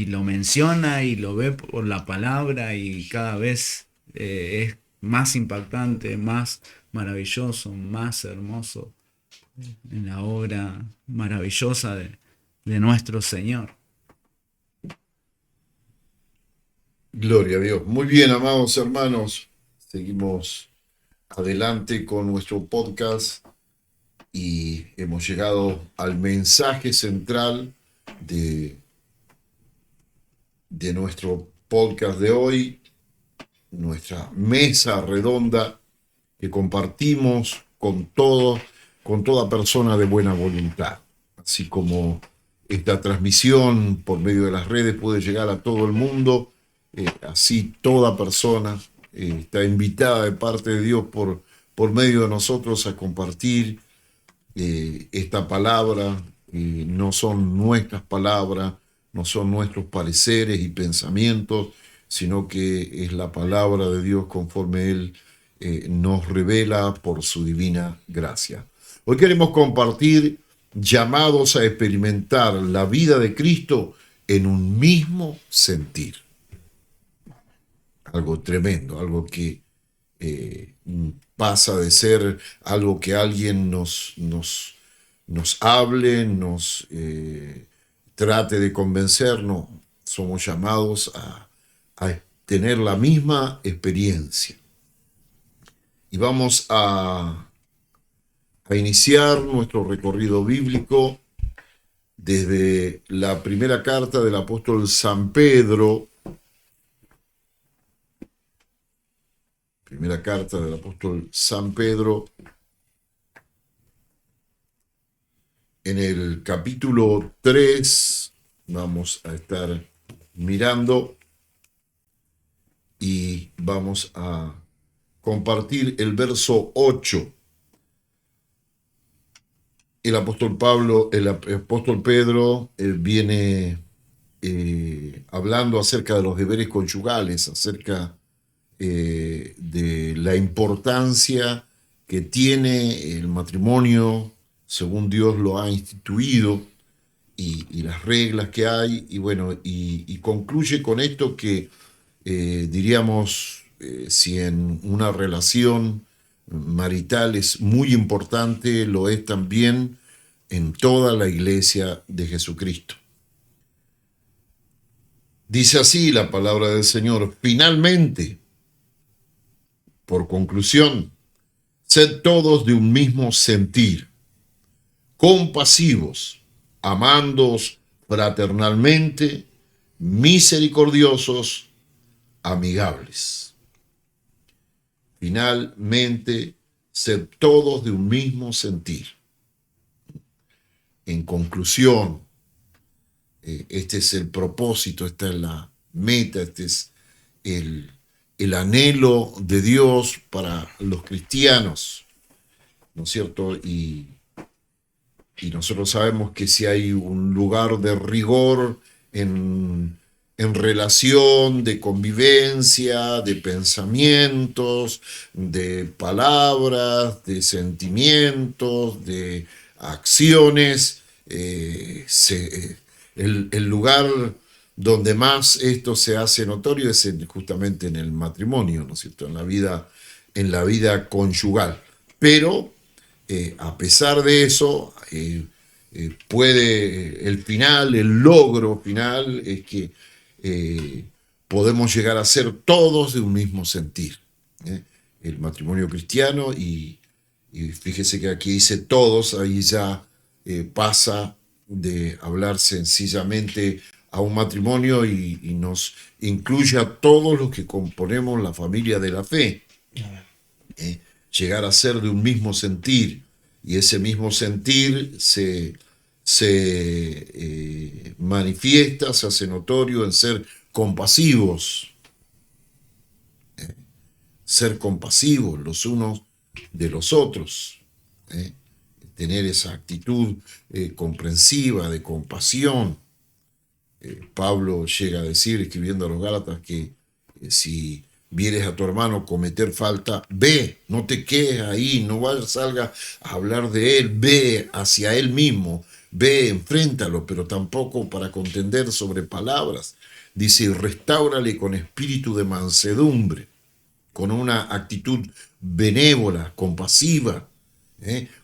lo menciona y lo ve por la palabra, y cada vez es más impactante, más maravilloso, más hermoso en la obra maravillosa de nuestro Señor. Gloria a Dios. Muy bien, amados hermanos. Seguimos adelante con nuestro podcast y hemos llegado al mensaje central de nuestro podcast de hoy, nuestra mesa redonda que compartimos con toda persona de buena voluntad. Así como esta transmisión por medio de las redes puede llegar a todo el mundo, así toda persona está invitada de parte de Dios por medio de nosotros a compartir esta palabra. No son nuestras palabras, no son nuestros pareceres y pensamientos, sino que es la palabra de Dios conforme Él nos revela por su divina gracia. Hoy queremos compartir llamados a experimentar la vida de Cristo en un mismo sentir. Algo tremendo, algo que pasa de ser algo que alguien nos hable, nos trate de convencernos. Somos llamados a tener la misma experiencia. Y vamos a iniciar nuestro recorrido bíblico desde la primera carta del apóstol San Pedro. Primera carta del apóstol San Pedro, en el capítulo 3, vamos a estar mirando y vamos a compartir el verso 8. El apóstol Pedro viene hablando acerca de los deberes conyugales, acerca de la importancia que tiene el matrimonio según Dios lo ha instituido y las reglas que hay, y bueno, y concluye con esto que diríamos, si en una relación marital es muy importante, lo es también en toda la iglesia de Jesucristo. Dice así la palabra del Señor: finalmente, por conclusión, sed todos de un mismo sentir, compasivos, amándoos fraternalmente, misericordiosos, amigables. Finalmente, sed todos de un mismo sentir. En conclusión, este es el propósito, esta es la meta, este es el anhelo de Dios para los cristianos, ¿no es cierto? Y nosotros sabemos que si hay un lugar de rigor en relación, de convivencia, de pensamientos, de palabras, de sentimientos, de acciones, el lugar donde más esto se hace notorio es justamente en el matrimonio, ¿no es cierto? En la vida conyugal. Pero a pesar de eso, puede el logro final es que podemos llegar a ser todos de un mismo sentir. El matrimonio cristiano, y fíjese que aquí dice todos, ahí ya pasa de hablar sencillamente a un matrimonio y nos incluye a todos los que componemos la familia de la fe. Llegar a ser de un mismo sentir, y ese mismo sentir se manifiesta, se hace notorio en ser compasivos. Ser compasivos los unos de los otros. Tener esa actitud comprensiva, de compasión. Pablo llega a decir, escribiendo a los Gálatas, que si vieres a tu hermano cometer falta, ve, no te quedes ahí, no salga a hablar de él, ve hacia él mismo, ve, enfréntalo, pero tampoco para contender sobre palabras. Dice, restáurale con espíritu de mansedumbre, con una actitud benévola, compasiva,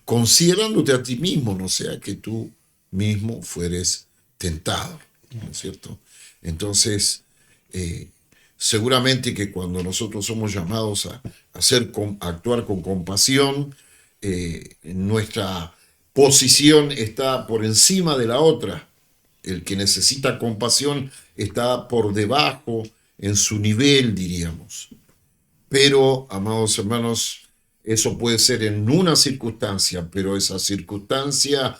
considerándote a ti mismo, no sea que tú mismo fueres tentado, ¿no es cierto? Entonces, seguramente que cuando nosotros somos llamados a actuar con compasión, nuestra posición está por encima de la otra. El que necesita compasión está por debajo en su nivel, diríamos. Pero, amados hermanos, eso puede ser en una circunstancia, pero esa circunstancia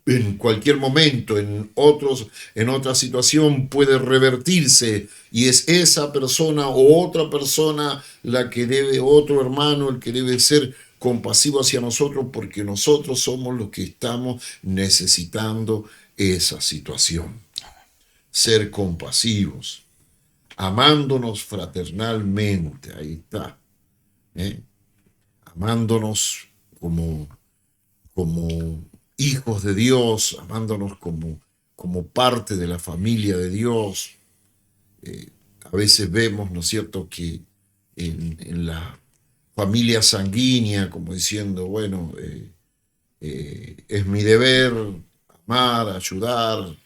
en cualquier momento, en otra situación puede revertirse, y es esa persona o otra persona la que debe, otro hermano, el que debe ser compasivo hacia nosotros, porque nosotros somos los que estamos necesitando esa situación. Ser compasivos, amándonos fraternalmente, ahí está, amándonos como hijos de Dios, amándonos como parte de la familia de Dios. A veces vemos, ¿no es cierto?, que en la familia sanguínea, como diciendo, bueno, es mi deber amar, ayudar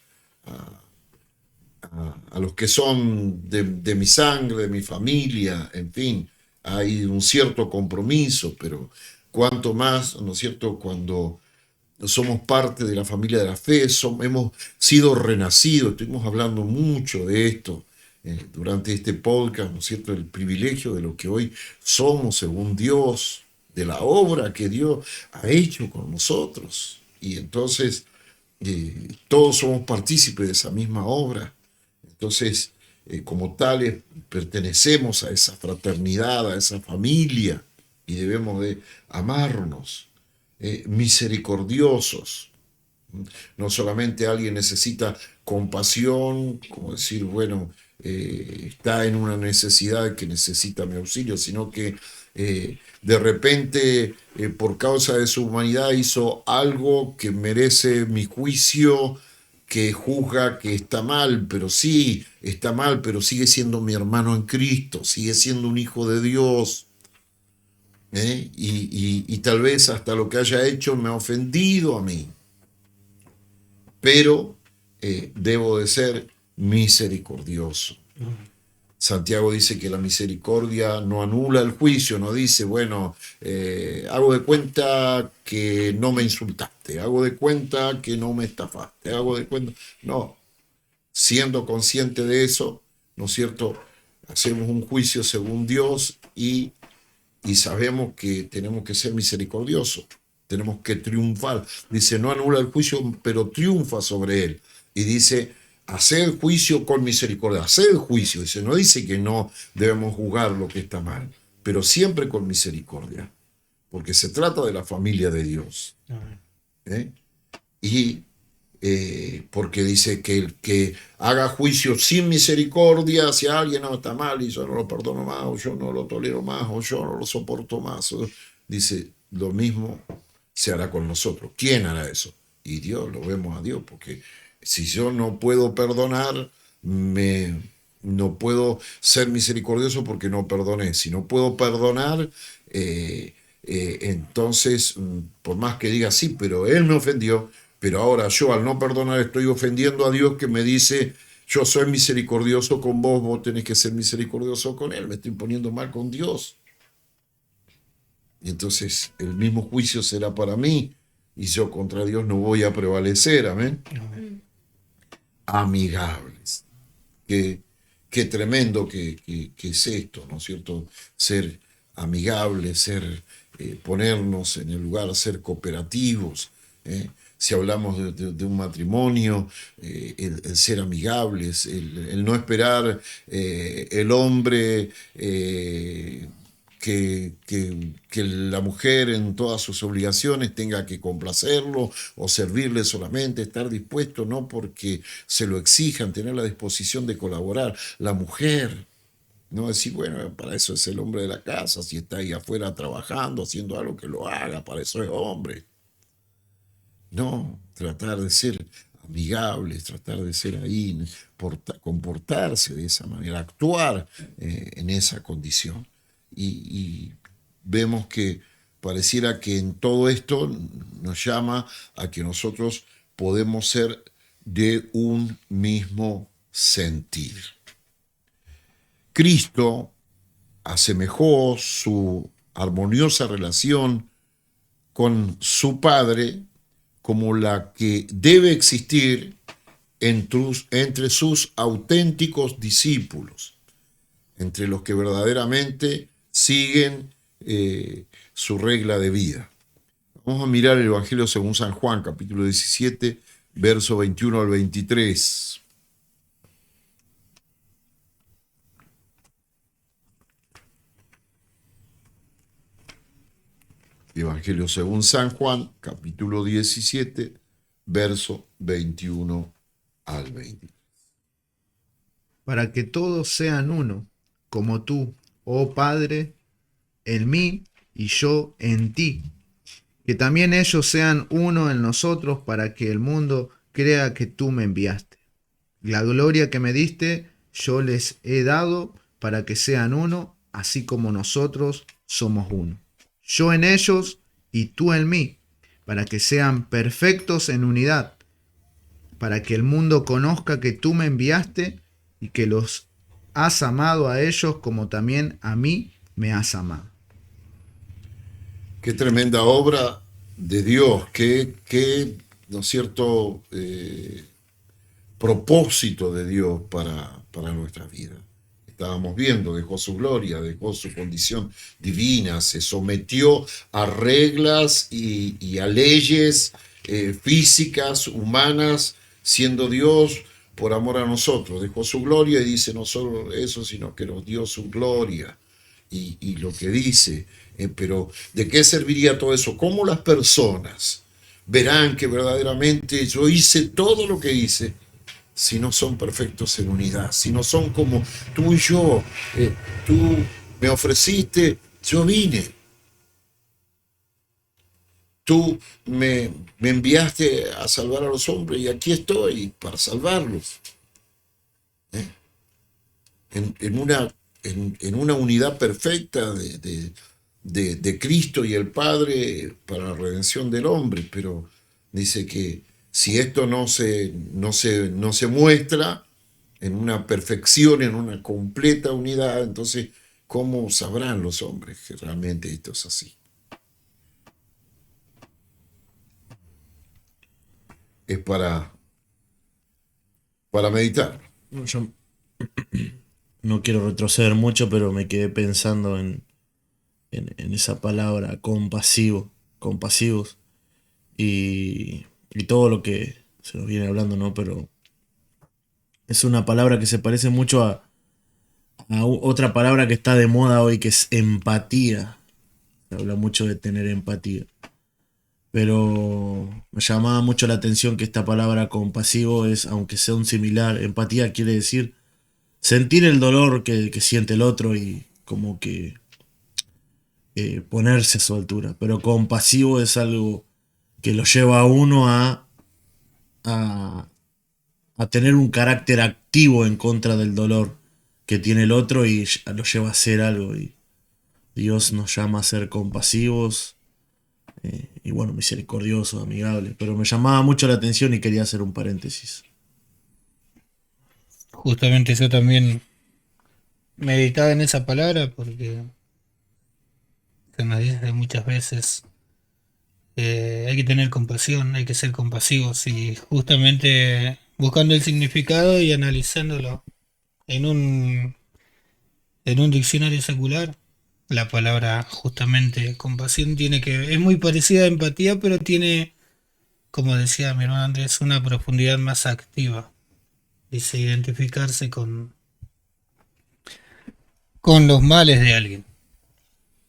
a los que son de mi sangre, de mi familia, en fin, hay un cierto compromiso, pero cuanto más, ¿no es cierto?, cuando somos parte de la familia de la fe, hemos sido renacidos, estuvimos hablando mucho de esto durante este podcast, ¿no es cierto?, el privilegio de lo que hoy somos según Dios, de la obra que Dios ha hecho con nosotros. Y entonces todos somos partícipes de esa misma obra. Entonces, como tales, pertenecemos a esa fraternidad, a esa familia, y debemos de amarnos, misericordiosos. No solamente alguien necesita compasión, como decir, bueno, está en una necesidad que necesita mi auxilio, sino que de repente, por causa de su humanidad, hizo algo que merece mi juicio, que juzga que está mal, pero sí, está mal, pero sigue siendo mi hermano en Cristo, sigue siendo un hijo de Dios. Y tal vez hasta lo que haya hecho me ha ofendido a mí, pero debo de ser misericordioso. Santiago dice que la misericordia no anula el juicio, no dice, bueno, hago de cuenta que no me insultaste, hago de cuenta que no me estafaste, hago de cuenta... No, siendo consciente de eso, ¿no es cierto?, hacemos un juicio según Dios y sabemos que tenemos que ser misericordiosos, tenemos que triunfar. Dice, no anula el juicio, pero triunfa sobre él. Y dice, hacer juicio con misericordia, hacer juicio. Dice, no dice que no debemos juzgar lo que está mal, pero siempre con misericordia, porque se trata de la familia de Dios. Y porque dice que el que haga juicio sin misericordia hacia alguien, no, está mal y yo no lo perdono más, o yo no lo tolero más, o yo no lo soporto más. Dice, lo mismo se hará con nosotros. ¿Quién hará eso? Y Dios, lo vemos a Dios, porque si yo no puedo perdonar, no puedo ser misericordioso porque no perdoné. Si no puedo perdonar, entonces, por más que diga sí, pero él me ofendió, pero ahora yo al no perdonar estoy ofendiendo a Dios, que me dice, yo soy misericordioso con vos, vos tenés que ser misericordioso con él, me estoy poniendo mal con Dios. Y entonces el mismo juicio será para mí, y yo contra Dios no voy a prevalecer, amén. Amigables. Qué tremendo que es esto, ¿no es cierto? Ser amigables, ponernos en el lugar, ser cooperativos. Si hablamos de un matrimonio, el ser amigables, el no esperar el hombre que la mujer en todas sus obligaciones tenga que complacerlo o servirle solamente, estar dispuesto, no porque se lo exijan, tener la disposición de colaborar. La mujer, no decir, bueno, para eso es el hombre de la casa, si está ahí afuera trabajando, haciendo algo que lo haga, para eso es hombre. No, tratar de ser amigables, tratar de ser ahí, comportarse de esa manera, actuar en esa condición. Y vemos que pareciera que en todo esto nos llama a que nosotros podemos ser de un mismo sentir. Cristo asemejó su armoniosa relación con su Padre como la que debe existir entre sus auténticos discípulos, entre los que verdaderamente siguen su regla de vida. Vamos a mirar el Evangelio según San Juan, capítulo 17, verso 21 al 23. Evangelio según San Juan, capítulo 17, verso 21 al 23. Para que todos sean uno, como tú, oh Padre, en mí y yo en ti, que también ellos sean uno en nosotros para que el mundo crea que tú me enviaste. La gloria que me diste yo les he dado para que sean uno, así como nosotros somos uno. Yo en ellos y tú en mí, para que sean perfectos en unidad, para que el mundo conozca que tú me enviaste y que los has amado a ellos como también a mí me has amado. Qué tremenda obra de Dios, ¿no es cierto?, propósito de Dios para nuestra vida. Estábamos viendo, dejó su gloria, dejó su condición divina, se sometió a reglas y a leyes físicas, humanas, siendo Dios por amor a nosotros. Dejó su gloria y dice no solo eso, sino que nos dio su gloria. Y lo que dice, pero ¿de qué serviría todo eso? ¿Cómo las personas verán que verdaderamente yo hice todo lo que hice si no son perfectos en unidad? Si no son como tú y yo, tú me ofreciste, yo vine. Tú me enviaste a salvar a los hombres y aquí estoy para salvarlos. En una unidad perfecta de Cristo y el Padre para la redención del hombre, pero dice que si esto no se muestra en una perfección, en una completa unidad, entonces, ¿cómo sabrán los hombres que realmente esto es así? Es para meditar. Yo no quiero retroceder mucho, pero me quedé pensando en esa palabra compasivos y todo lo que se nos viene hablando, ¿no? Pero es una palabra que se parece mucho a otra palabra que está de moda hoy, que es empatía. Se habla mucho de tener empatía. Pero me llamaba mucho la atención que esta palabra compasivo es, aunque sea un similar, empatía quiere decir sentir el dolor que siente el otro y como que ponerse a su altura. Pero compasivo es algo que lo lleva a uno a tener un carácter activo en contra del dolor que tiene el otro y lo lleva a hacer algo. Y Dios nos llama a ser compasivos y bueno, misericordiosos, amigables. Pero me llamaba mucho la atención y quería hacer un paréntesis. Justamente yo también meditaba en esa palabra porque se nos dice muchas veces hay que tener compasión, hay que ser compasivos y justamente buscando el significado y analizándolo en un diccionario secular, la palabra justamente compasión es muy parecida a empatía, pero tiene, como decía mi hermano Andrés, una profundidad más activa. Dice identificarse con los males de alguien.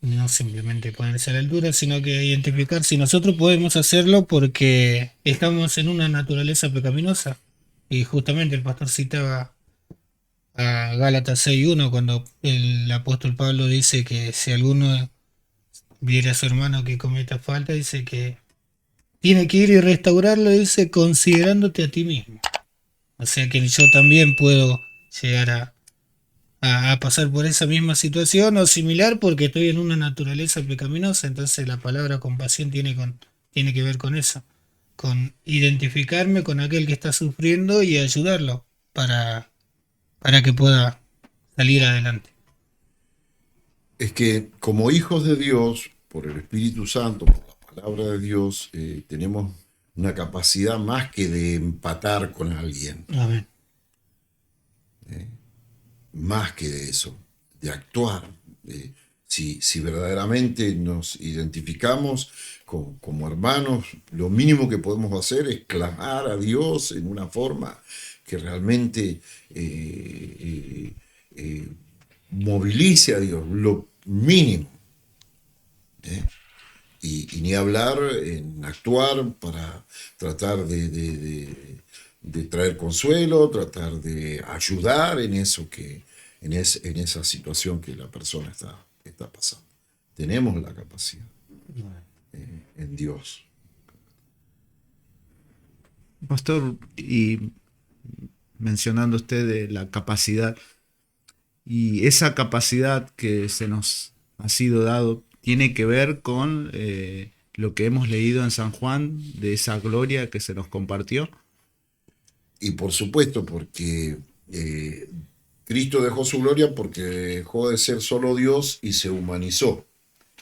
No simplemente ponerse a la altura, sino que identificar si nosotros podemos hacerlo porque estamos en una naturaleza pecaminosa. Y justamente el pastor citaba a Gálatas 6:1 cuando el apóstol Pablo dice que si alguno viera a su hermano que cometa falta, dice que tiene que ir y restaurarlo, dice, considerándote a ti mismo. O sea que yo también puedo llegar a pasar por esa misma situación o similar porque estoy en una naturaleza pecaminosa. Entonces la palabra compasión tiene que ver con eso, con identificarme con aquel que está sufriendo y ayudarlo para que pueda salir adelante. Es que como hijos de Dios, por el Espíritu Santo, por la palabra de Dios, tenemos una capacidad más que de empatar con alguien. Amén. Más que de eso, de actuar. Si verdaderamente nos identificamos como hermanos, lo mínimo que podemos hacer es clamar a Dios en una forma que realmente movilice a Dios, lo mínimo. Y ni hablar en actuar para tratar de traer consuelo, tratar de ayudar en eso en esa situación que la persona está pasando. Tenemos la capacidad. en Dios. Pastor, y mencionando usted de la capacidad, y esa capacidad que se nos ha sido dado tiene que ver con lo que hemos leído en San Juan, de esa gloria que se nos compartió. Y por supuesto, porque Cristo dejó su gloria porque dejó de ser solo Dios y se humanizó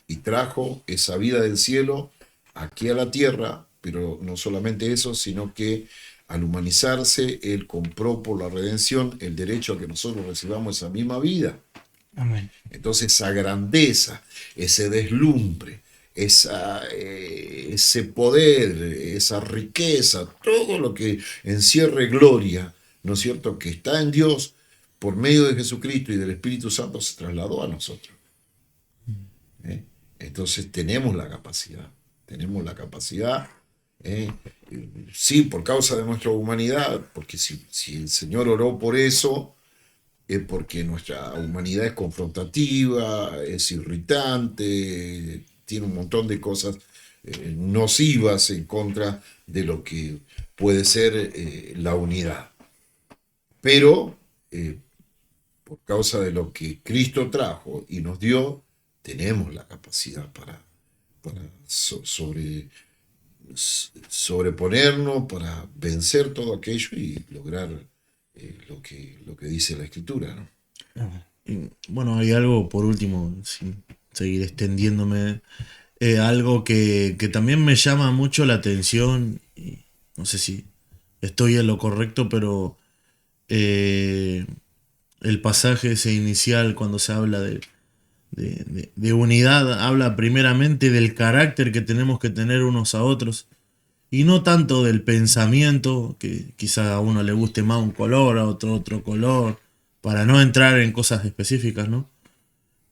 y trajo esa vida del cielo aquí a la tierra, pero no solamente eso, sino que al humanizarse, Él compró por la redención el derecho a que nosotros recibamos esa misma vida. Amén. Entonces esa grandeza, ese deslumbre, ese poder, esa riqueza, todo lo que encierre gloria, ¿no es cierto?, que está en Dios por medio de Jesucristo y del Espíritu Santo se trasladó a nosotros. ¿Eh? Entonces tenemos la capacidad, ¿eh? Sí, por causa de nuestra humanidad, porque si el Señor oró por eso, es porque nuestra humanidad es confrontativa, es irritante, tiene un montón de cosas nocivas en contra de lo que puede ser la unidad. Pero por causa de lo que Cristo trajo y nos dio, tenemos la capacidad para sobreponernos, para vencer todo aquello y lograr lo que dice la Escritura, ¿no? Y, bueno, hay algo por último, sin seguir extendiéndome, algo que también me llama mucho la atención, y no sé si estoy en lo correcto, pero el pasaje ese inicial cuando se habla de unidad, habla primeramente del carácter que tenemos que tener unos a otros y no tanto del pensamiento, que quizá a uno le guste más un color, a otro color, para no entrar en cosas específicas, ¿no?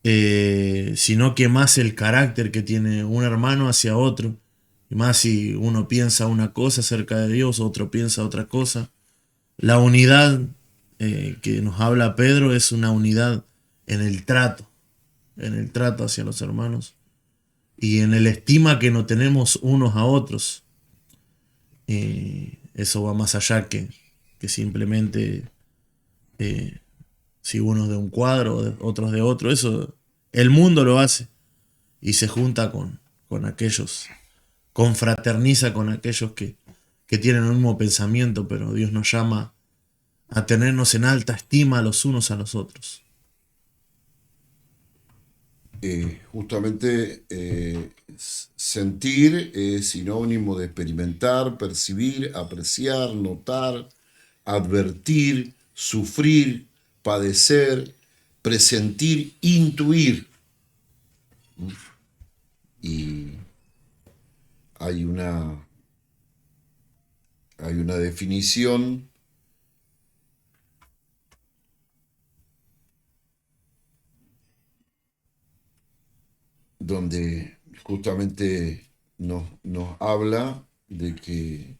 Sino que más el carácter que tiene un hermano hacia otro, y más si uno piensa una cosa acerca de Dios, otro piensa otra cosa. La unidad que nos habla Pedro es una unidad en el trato hacia los hermanos y en el estima que nos tenemos unos a otros. Eso va más allá que simplemente si uno es de un cuadro, otros de otro. Eso el mundo lo hace y se junta con aquellos, confraterniza con aquellos que tienen el mismo pensamiento, pero Dios nos llama a tenernos en alta estima los unos a los otros. Justamente sentir es sinónimo de experimentar, percibir, apreciar, notar, advertir, sufrir, padecer, presentir, intuir. Y hay una definición donde justamente nos habla de que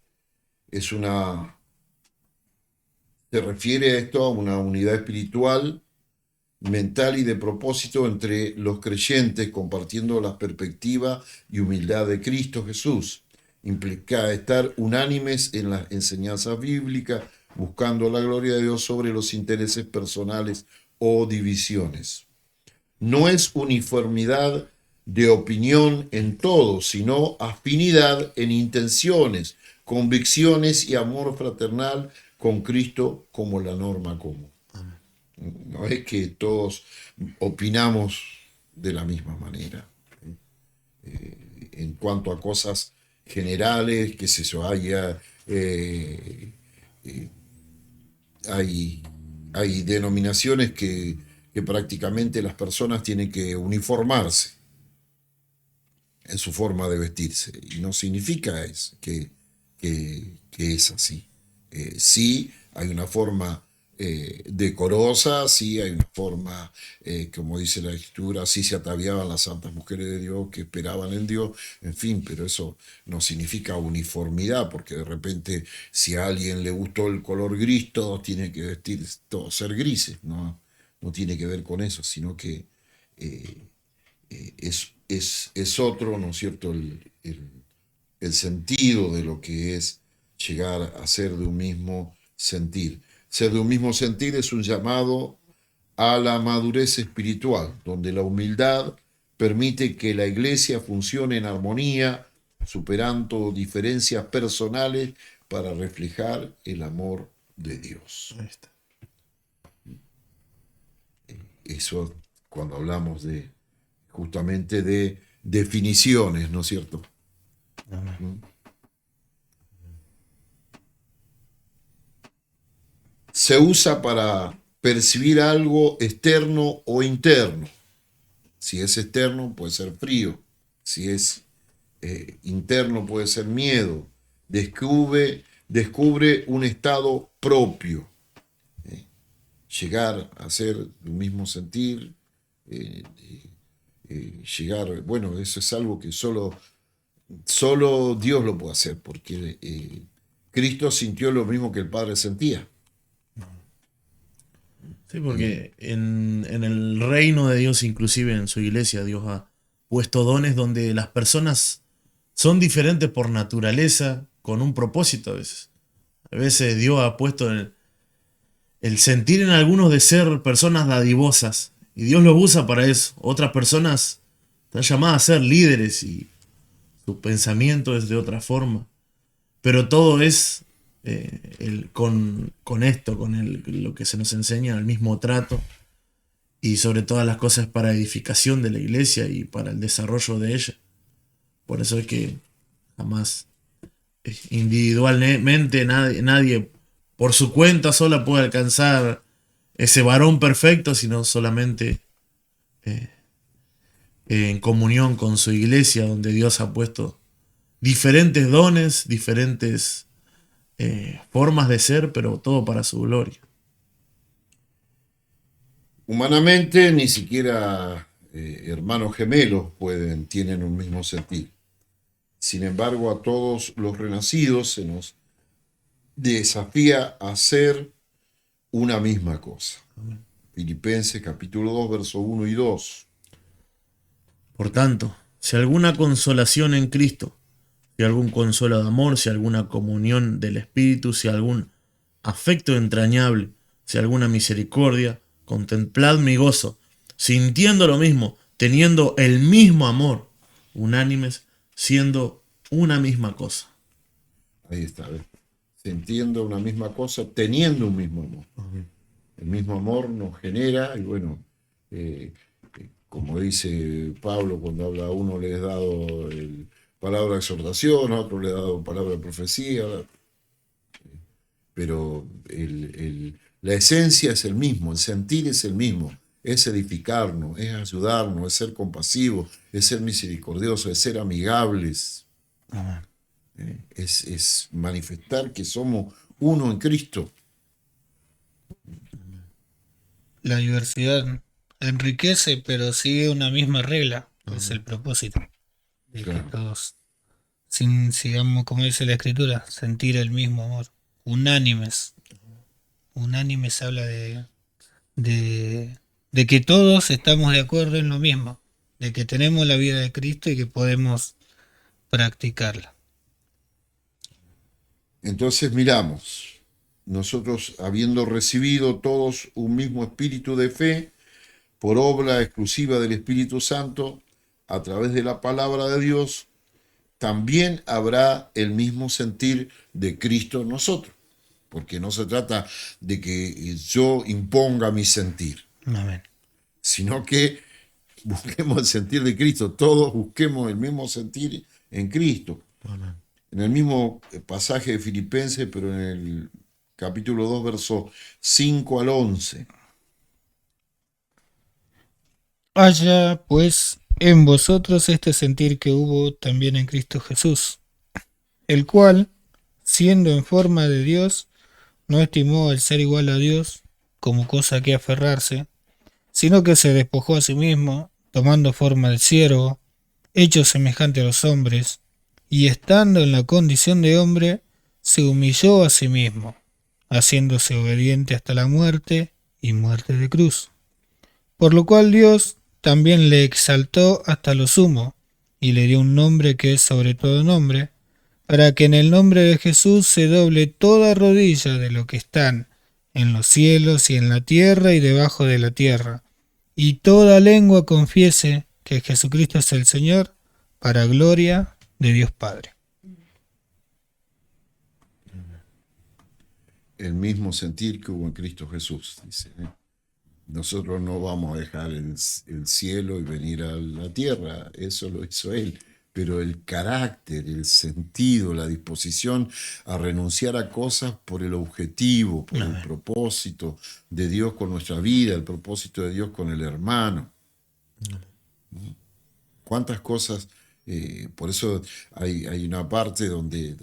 se refiere a esto, a una unidad espiritual, mental y de propósito entre los creyentes, compartiendo la perspectiva y humildad de Cristo Jesús. Implica estar unánimes en las enseñanzas bíblicas, buscando la gloria de Dios sobre los intereses personales o divisiones. No es uniformidad de opinión en todo, sino afinidad en intenciones, convicciones y amor fraternal con Cristo como la norma común. No es que todos opinamos de la misma manera. En cuanto a cosas generales, que se hay denominaciones que prácticamente las personas tienen que uniformarse en su forma de vestirse. Y no significa que es así. Sí hay una forma decorosa, sí hay una forma, como dice la Escritura, sí se ataviaban las santas mujeres de Dios que esperaban en Dios, en fin, pero eso no significa uniformidad, porque de repente si a alguien le gustó el color gris, todos tienen que todos ser grises, no tiene que ver con eso, sino que es otro, ¿no es cierto?, el sentido de lo que es llegar a ser de un mismo sentir. Ser de un mismo sentir es un llamado a la madurez espiritual, donde la humildad permite que la iglesia funcione en armonía, superando diferencias personales para reflejar el amor de Dios. Ahí está. Eso cuando hablamos justamente de definiciones, ¿no es cierto? Amén. Se usa para percibir algo externo o interno. Si es externo puede ser frío, si es interno puede ser miedo. Descubre un estado propio. Llegar a ser de un mismo sentir, llegar, bueno, eso es algo que solo Dios lo puede hacer, porque Cristo sintió lo mismo que el Padre sentía. Sí, porque en el reino de Dios, inclusive en su iglesia, Dios ha puesto dones donde las personas son diferentes por naturaleza, con un propósito a veces. A veces Dios ha puesto el sentir en algunos de ser personas dadivosas, y Dios los usa para eso. Otras personas están llamadas a ser líderes y su pensamiento es de otra forma. Pero todo es con esto, lo que se nos enseña, el mismo trato, y sobre todas las cosas para edificación de la iglesia y para el desarrollo de ella. Por eso es que jamás individualmente nadie por su cuenta sola puede alcanzar ese varón perfecto, sino solamente en comunión con su iglesia, donde Dios ha puesto diferentes dones, diferentes formas de ser, pero todo para su gloria. Humanamente ni siquiera hermanos gemelos tienen un mismo sentir. Sin embargo, a todos los renacidos se nos desafía a hacer una misma cosa. Amén. Filipenses capítulo 2, versos 1 y 2. Por tanto, si alguna consolación en Cristo, si algún consuelo de amor, si alguna comunión del Espíritu, si algún afecto entrañable, si alguna misericordia, contemplad mi gozo, sintiendo lo mismo, teniendo el mismo amor, unánimes, siendo una misma cosa. Ahí está, ¿ves? Sintiendo una misma cosa, teniendo un mismo amor. Amén. El mismo amor nos genera, y bueno, como dice Pablo, cuando habla a uno le he dado palabra de exhortación, a otro le he dado palabra de profecía, pero la esencia es el mismo, el sentir es el mismo, es edificarnos, es ayudarnos, es ser compasivos, es ser misericordiosos, es ser amigables, Amén. es manifestar que somos uno en Cristo. La diversidad enriquece, pero sigue una misma regla, que es el propósito. De Claro. que todos, sigamos, como dice la Escritura, sentir el mismo amor. Unánimes. Unánimes habla de que todos estamos de acuerdo en lo mismo, de que tenemos la vida de Cristo y que podemos practicarla. Entonces miramos, nosotros habiendo recibido todos un mismo espíritu de fe, por obra exclusiva del Espíritu Santo, a través de la palabra de Dios, también habrá el mismo sentir de Cristo en nosotros. Porque no se trata de que yo imponga mi sentir, Amén. sino que busquemos el sentir de Cristo. Todos busquemos el mismo sentir en Cristo. Amén. En el mismo pasaje de Filipenses, pero en el capítulo 2, versos 5 al 11. Haya pues en vosotros este sentir que hubo también en Cristo Jesús, el cual, siendo en forma de Dios, no estimó el ser igual a Dios como cosa que aferrarse, sino que se despojó a sí mismo, tomando forma de siervo, hecho semejante a los hombres, y estando en la condición de hombre, se humilló a sí mismo, haciéndose obediente hasta la muerte y muerte de cruz. Por lo cual Dios también le exaltó hasta lo sumo, y le dio un nombre que es sobre todo nombre, para que en el nombre de Jesús se doble toda rodilla de lo que están en los cielos y en la tierra y debajo de la tierra, y toda lengua confiese que Jesucristo es el Señor, para gloria de Dios Padre. El mismo sentir que hubo en Cristo Jesús, dice. Nosotros no vamos a dejar el cielo y venir a la tierra, eso lo hizo Él. Pero el carácter, el sentido, la disposición a renunciar a cosas por el objetivo, por el propósito de Dios con nuestra vida, el propósito de Dios con el hermano. ¿Cuántas cosas? Por eso hay una parte donde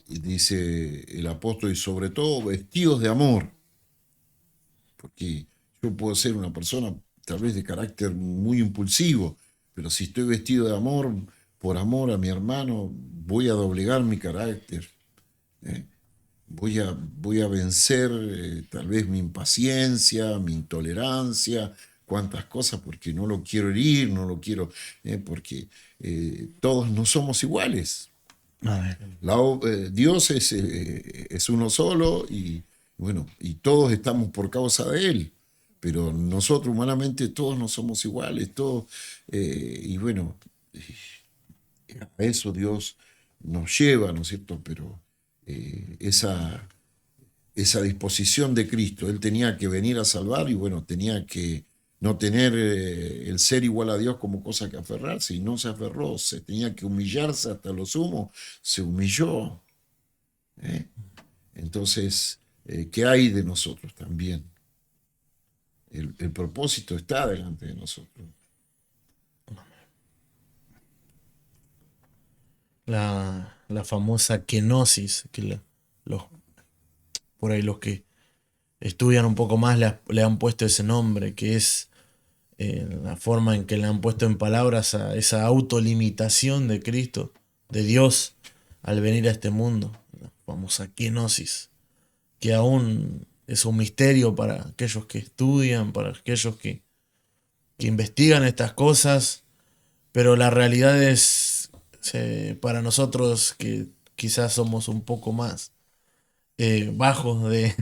dice el apóstol, y sobre todo vestidos de amor. Porque yo puedo ser una persona tal vez de carácter muy impulsivo, pero si estoy vestido de amor, por amor a mi hermano, voy a doblegar mi carácter. Voy a vencer tal vez mi impaciencia, mi intolerancia, cuántas cosas, porque no lo quiero herir, no lo quiero, porque todos no somos iguales. Dios es uno solo y bueno, y todos estamos por causa de Él, pero nosotros humanamente todos no somos iguales, todos, y bueno, a eso Dios nos lleva, ¿no es cierto? Pero esa disposición de Cristo, Él tenía que venir a salvar y bueno, tenía que no tener el ser igual a Dios como cosa que aferrarse, y no se aferró, se tenía que humillarse hasta lo sumo, se humilló. Entonces, ¿qué hay de nosotros también? El propósito está delante de nosotros. La famosa kenosis, que por ahí los que estudian un poco más le han puesto ese nombre, que es la forma en que le han puesto en palabras a esa autolimitación de Cristo, de Dios, al venir a este mundo, la famosa kenosis, que aún es un misterio para aquellos que estudian, para aquellos que investigan estas cosas, pero la realidad es, para nosotros que quizás somos un poco más bajos de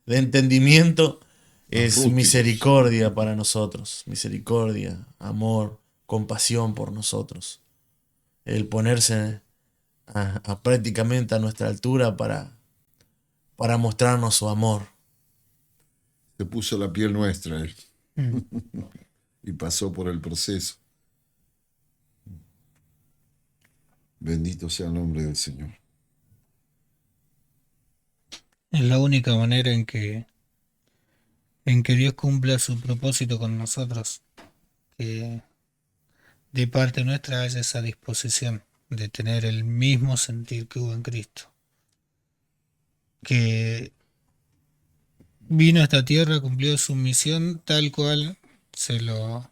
entendimiento, es misericordia para nosotros, misericordia, amor, compasión por nosotros. El ponerse prácticamente a nuestra altura para mostrarnos su amor. Se puso la piel nuestra Él y pasó por el proceso. Bendito sea el nombre del Señor. Es la única manera en que Dios cumpla su propósito con nosotros, que de parte nuestra haya esa disposición de tener el mismo sentir que hubo en Cristo, que vino a esta tierra, cumplió su misión tal cual se lo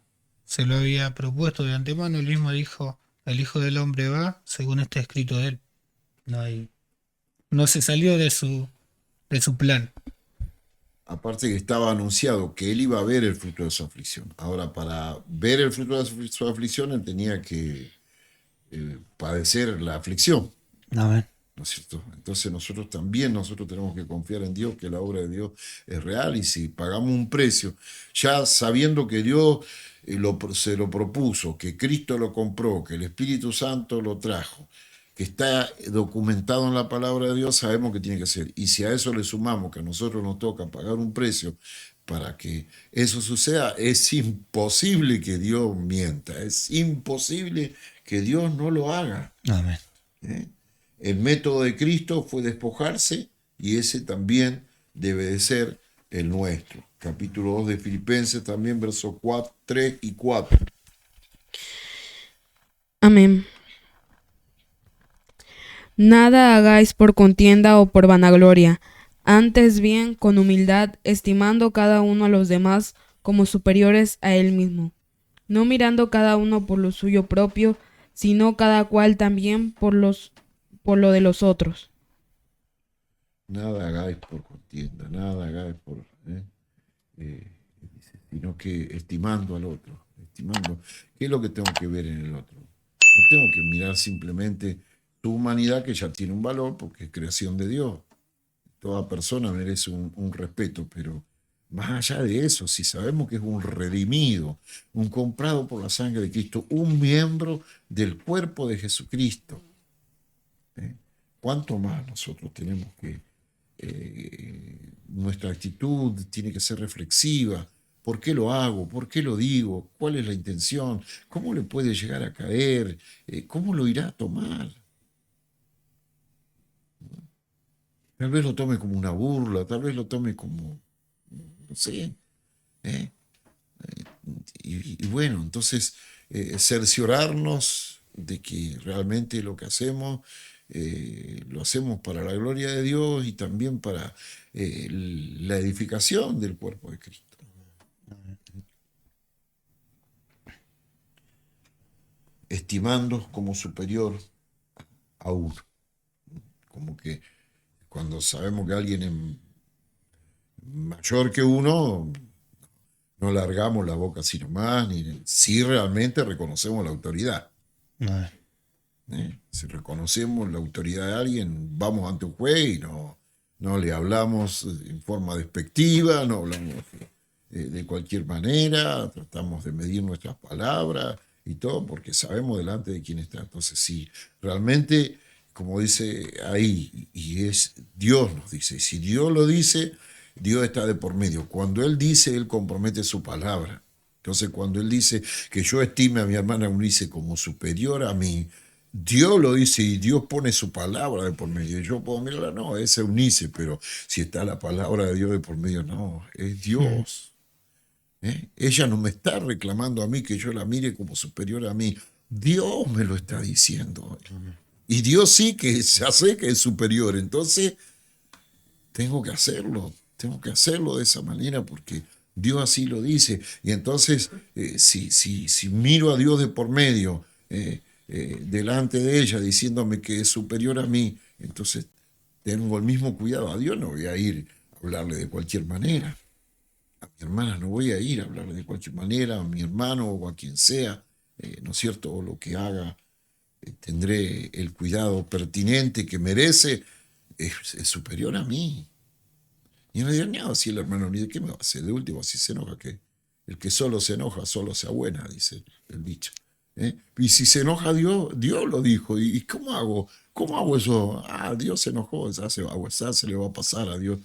había propuesto de antemano. Él mismo dijo: el Hijo del Hombre va según está escrito de él. No se salió de su plan. Aparte que estaba anunciado que Él iba a ver el fruto de su aflicción. Ahora, para ver el fruto de su aflicción, Él tenía que padecer la aflicción. Amén. ¿No es cierto? Entonces nosotros tenemos que confiar en Dios, que la obra de Dios es real, y si pagamos un precio, ya sabiendo que Dios se lo propuso, que Cristo lo compró, que el Espíritu Santo lo trajo, que está documentado en la palabra de Dios, sabemos que tiene que ser. Y si a eso le sumamos que a nosotros nos toca pagar un precio para que eso suceda, es imposible que Dios mienta, es imposible que Dios no lo haga. Amén. El método de Cristo fue despojarse, y ese también debe de ser el nuestro. Capítulo 2 de Filipenses también, versos 3 y 4. Amén. Nada hagáis por contienda o por vanagloria, antes bien con humildad, estimando cada uno a los demás como superiores a él mismo, no mirando cada uno por lo suyo propio, sino cada cual también por lo de los otros. Nada hagáis por contienda, nada hagáis por... sino que estimando al otro, estimando. ¿Qué es lo que tengo que ver en el otro? No tengo que mirar simplemente tu humanidad, que ya tiene un valor porque es creación de Dios. Toda persona merece un respeto, pero más allá de eso, si sabemos que es un redimido, un comprado por la sangre de Cristo, un miembro del cuerpo de Jesucristo, ¿eh? ¿Cuánto más nosotros tenemos que, nuestra actitud tiene que ser reflexiva? ¿Por qué lo hago? ¿Por qué lo digo? ¿Cuál es la intención? ¿Cómo le puede llegar a caer? ¿Cómo lo irá a tomar? Tal vez lo tome como una burla, tal vez lo tome como, no sé. ¿eh? Y bueno, entonces cerciorarnos de que realmente lo que hacemos lo hacemos para la gloria de Dios y también para la edificación del cuerpo de Cristo. Estimando como superior a uno. Como que cuando sabemos que alguien es mayor que uno, no largamos la boca así nomás, ni si realmente reconocemos la autoridad. Amén. Si reconocemos la autoridad de alguien, vamos ante un juez y no le hablamos en forma despectiva, no hablamos de cualquier manera, tratamos de medir nuestras palabras y todo, porque sabemos delante de quién está. Entonces, si realmente, como dice ahí, y es Dios nos dice, y si Dios lo dice, Dios está de por medio. Cuando Él dice, Él compromete su palabra. Entonces, cuando Él dice que yo estime a mi hermana Eunice como superior a mí, Dios lo dice y Dios pone su palabra de por medio. Yo puedo mirarla, no, es Eunice, pero si está la palabra de Dios de por medio, no, es Dios. Ella no me está reclamando a mí que yo la mire como superior a mí. Dios me lo está diciendo. Y Dios sí que ya sé que es superior. Entonces, tengo que hacerlo de esa manera porque Dios así lo dice. Y entonces, si miro a Dios de por medio, delante de ella, diciéndome que es superior a mí, entonces tengo el mismo cuidado. A Dios no voy a ir a hablarle de cualquier manera. A mi hermana no voy a ir a hablarle de cualquier manera, a mi hermano o a quien sea, ¿no es cierto? O lo que haga, tendré el cuidado pertinente que merece, es superior a mí. Y me dirán, no, si el hermano ni de qué me va a hacer, de último, si se enoja, que el que solo se enoja, solo se abuena, dice el dicho. Y si se enoja Dios, Dios lo dijo, ¿y cómo hago? ¿Cómo hago eso? Ah, Dios se enojó, ya se va a aguazar, se le va a pasar a Dios.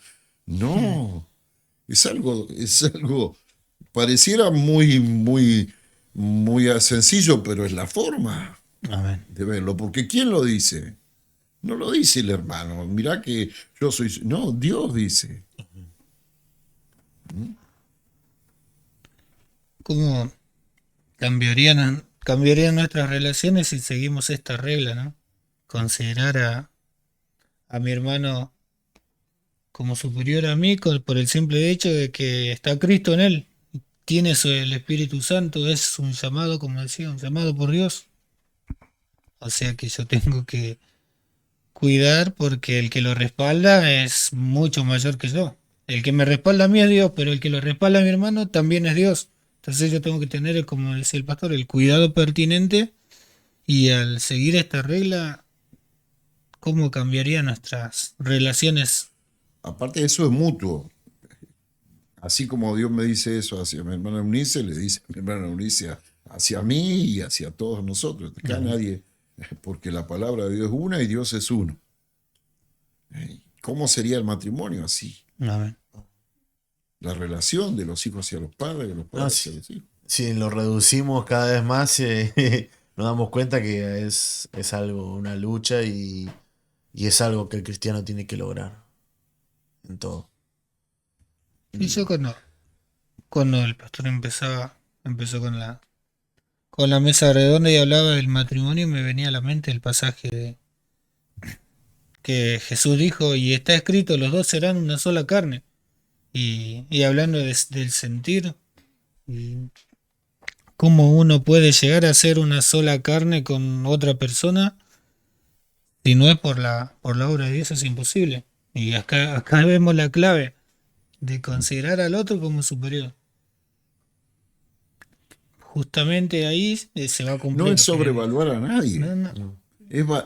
No, es algo, pareciera muy sencillo, pero es la forma Amén. de verlo, porque ¿quién lo dice? No lo dice el hermano, mirá que yo soy... No, Dios dice. ¿Cómo cambiarían nuestras relaciones si seguimos esta regla, ¿no? Considerar a mi hermano como superior a mí por el simple hecho de que está Cristo en él. Tiene el Espíritu Santo, es un llamado, como decía, un llamado por Dios. O sea que yo tengo que cuidar porque el que lo respalda es mucho mayor que yo. El que me respalda a mí es Dios, pero el que lo respalda a mi hermano también es Dios. Entonces yo tengo que tener, como decía el pastor, el cuidado pertinente y al seguir esta regla, ¿cómo cambiaría nuestras relaciones? Aparte de eso es mutuo. Así como Dios me dice eso hacia mi hermana Eunice, le dice a mi hermana Eunice hacia mí y hacia todos nosotros. Acá nadie, porque la palabra de Dios es una y Dios es uno. ¿Cómo sería el matrimonio así? Amén. La relación de los hijos hacia los padres, de los padres hacia sí. los hijos. Si lo reducimos cada vez más, nos damos cuenta que es algo, una lucha y es algo que el cristiano tiene que lograr en todo. Y yo cuando el pastor empezó con la mesa redonda y hablaba del matrimonio, me venía a la mente el pasaje de que Jesús dijo, y está escrito, los dos serán una sola carne. Y hablando del sentir, y cómo uno puede llegar a ser una sola carne con otra persona, si no es por la obra de Dios, es imposible. Y acá vemos la clave de considerar al otro como superior. justamente ahí se va a cumplir. No es lo que sobrevalorar a nadie, no, no,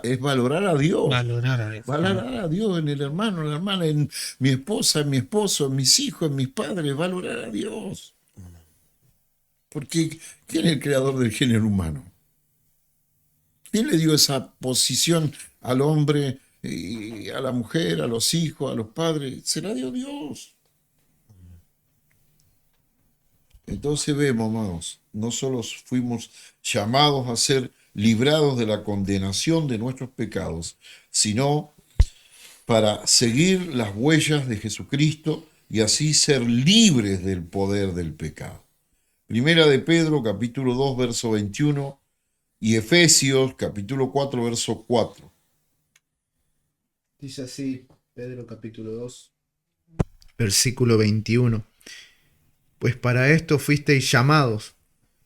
es valorar a Dios. valorar a Dios. Valorar a Dios en el hermano, en la hermana, en mi esposa, en mi esposo, en mis hijos, en mis padres, valorar a Dios. Porque ¿quién es el creador del género humano? ¿Quién le dio esa posición al hombre, y a la mujer, a los hijos, a los padres? Se la dio Dios. Entonces vemos, amados, no solo fuimos llamados a ser librados de la condenación de nuestros pecados, sino para seguir las huellas de Jesucristo y así ser libres del poder del pecado. Primera de Pedro, capítulo 2, verso 21, y Efesios, capítulo 4, verso 4. Dice así, Pedro capítulo 2, versículo 21. Pues para esto fuisteis llamados,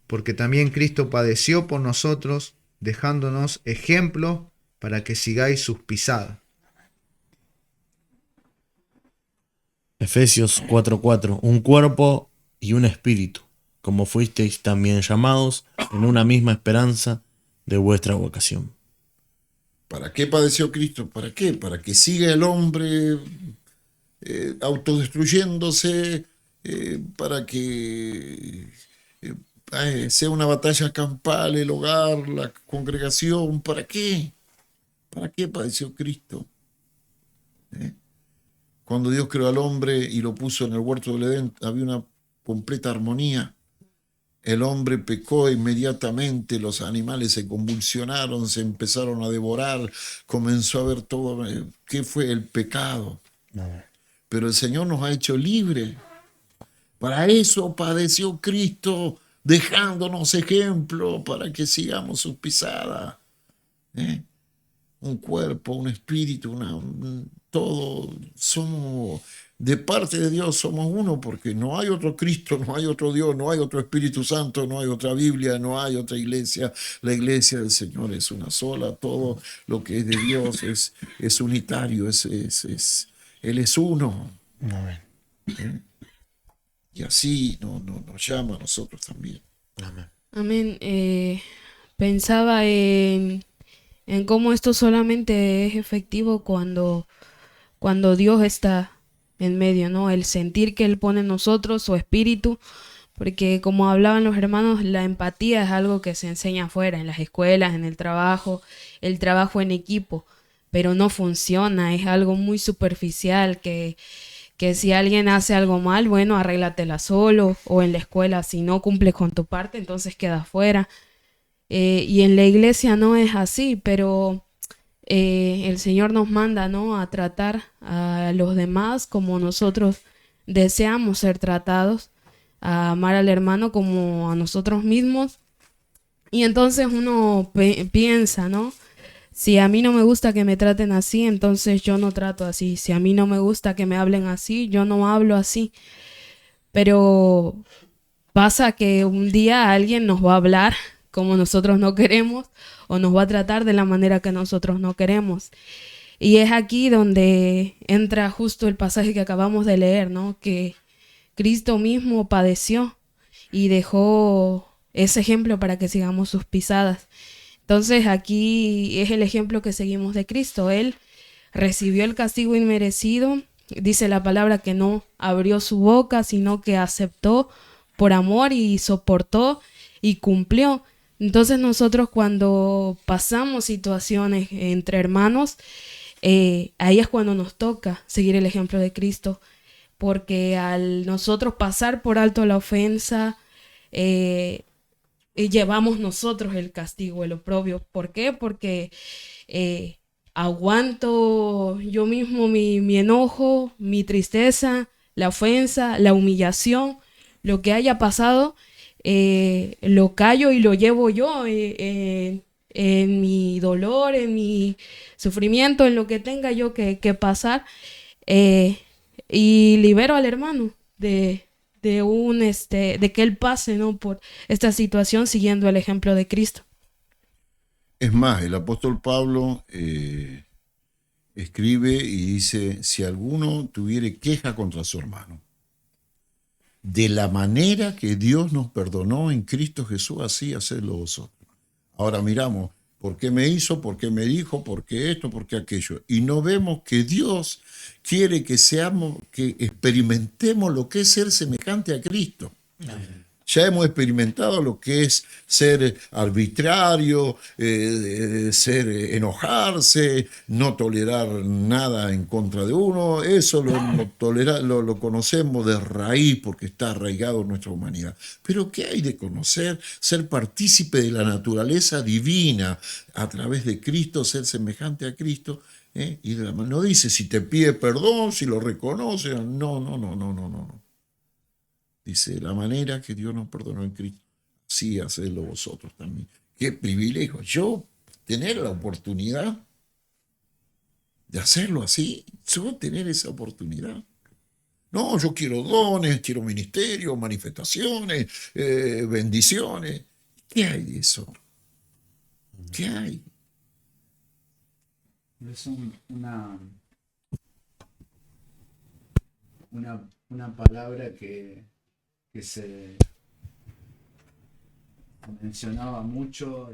porque también Cristo padeció por nosotros, dejándonos ejemplo para que sigáis sus pisadas. Efesios 4:4. Un cuerpo y un espíritu, como fuisteis también llamados en una misma esperanza de vuestra vocación. ¿Para qué padeció Cristo? ¿Para qué? Para que siga el hombre autodestruyéndose, para que sea una batalla campal, el hogar, la congregación. ¿Para qué? ¿Para qué padeció Cristo? Cuando Dios creó al hombre y lo puso en el huerto del Edén, había una completa armonía. El hombre pecó inmediatamente, los animales se convulsionaron, se empezaron a devorar, comenzó a haber todo. ¿Qué fue el pecado? Pero el Señor nos ha hecho libres. Para eso padeció Cristo, dejándonos ejemplo para que sigamos sus pisadas. Un cuerpo, un espíritu, todo somos. De parte de Dios somos uno, porque no hay otro Cristo, no hay otro Dios, no hay otro Espíritu Santo, no hay otra Biblia, no hay otra iglesia. La iglesia del Señor es una sola, todo lo que es de Dios es unitario, Él es uno. Y así nos llama a nosotros también. Amén. Pensaba en cómo esto solamente es efectivo cuando Dios está en medio, ¿no? El sentir que Él pone en nosotros su espíritu, porque como hablaban los hermanos, la empatía es algo que se enseña afuera, en las escuelas, en el trabajo en equipo, pero no funciona, es algo muy superficial que si alguien hace algo mal, bueno, arréglatela solo, o en la escuela, si no cumples con tu parte, entonces quedas fuera. Y en la iglesia no es así, pero el Señor nos manda, ¿no?, a tratar a los demás como nosotros deseamos ser tratados, a amar al hermano como a nosotros mismos. Y entonces uno piensa, ¿no? Si a mí no me gusta que me traten así, entonces yo no trato así. Si a mí no me gusta que me hablen así, yo no hablo así. Pero pasa que un día alguien nos va a hablar como nosotros no queremos, o nos va a tratar de la manera que nosotros no queremos. Y es aquí donde entra justo el pasaje que acabamos de leer, ¿no? Que Cristo mismo padeció y dejó ese ejemplo para que sigamos sus pisadas. Entonces aquí es el ejemplo que seguimos de Cristo. Él recibió el castigo inmerecido. Dice la palabra que no abrió su boca, sino que aceptó por amor y soportó y cumplió. Entonces nosotros cuando pasamos situaciones entre hermanos, ahí es cuando nos toca seguir el ejemplo de Cristo, porque al nosotros pasar por alto la ofensa, llevamos nosotros el castigo, el oprobio. ¿Por qué? Porque aguanto yo mismo mi enojo, mi tristeza, la ofensa, la humillación, lo que haya pasado, lo callo y lo llevo yo en mi dolor, en mi sufrimiento, en lo que tenga yo que pasar, y libero al hermano de que él pase, ¿no?, por esta situación siguiendo el ejemplo de Cristo. Es más, el apóstol Pablo escribe y dice: si alguno tuviere queja contra su hermano, de la manera que Dios nos perdonó en Cristo Jesús, así hacedlo vosotros. Ahora miramos, ¿por qué me hizo? ¿Por qué me dijo? ¿Por qué esto? ¿Por qué aquello? Y no vemos que Dios quiere que que experimentemos lo que es ser semejante a Cristo. Ya hemos experimentado lo que es ser arbitrario, enojarse, no tolerar nada en contra de uno. Eso lo conocemos de raíz porque está arraigado en nuestra humanidad. Pero ¿qué hay de conocer? Ser partícipe de la naturaleza divina a través de Cristo, ser semejante a Cristo. Y no dice si te pide perdón, si lo reconoce. No. Dice, la manera que Dios nos perdonó en Cristo, sí, hacedlo vosotros también. Qué privilegio. Yo tener la oportunidad de hacerlo así, yo tener esa oportunidad. No, yo quiero dones, quiero ministerios, manifestaciones, bendiciones. ¿Qué hay de eso? ¿Qué hay? Es una palabra que se mencionaba mucho,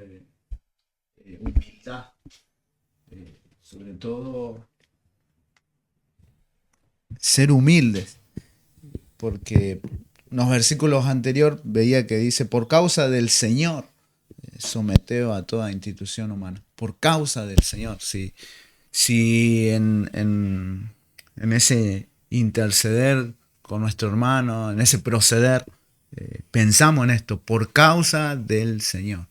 humildad, sobre todo ser humildes, porque en los versículos anteriores veía que dice, por causa del Señor, someteo a toda institución humana, por causa del Señor. Si en ese interceder con nuestro hermano, en ese proceder, pensamos en esto, por causa del Señor,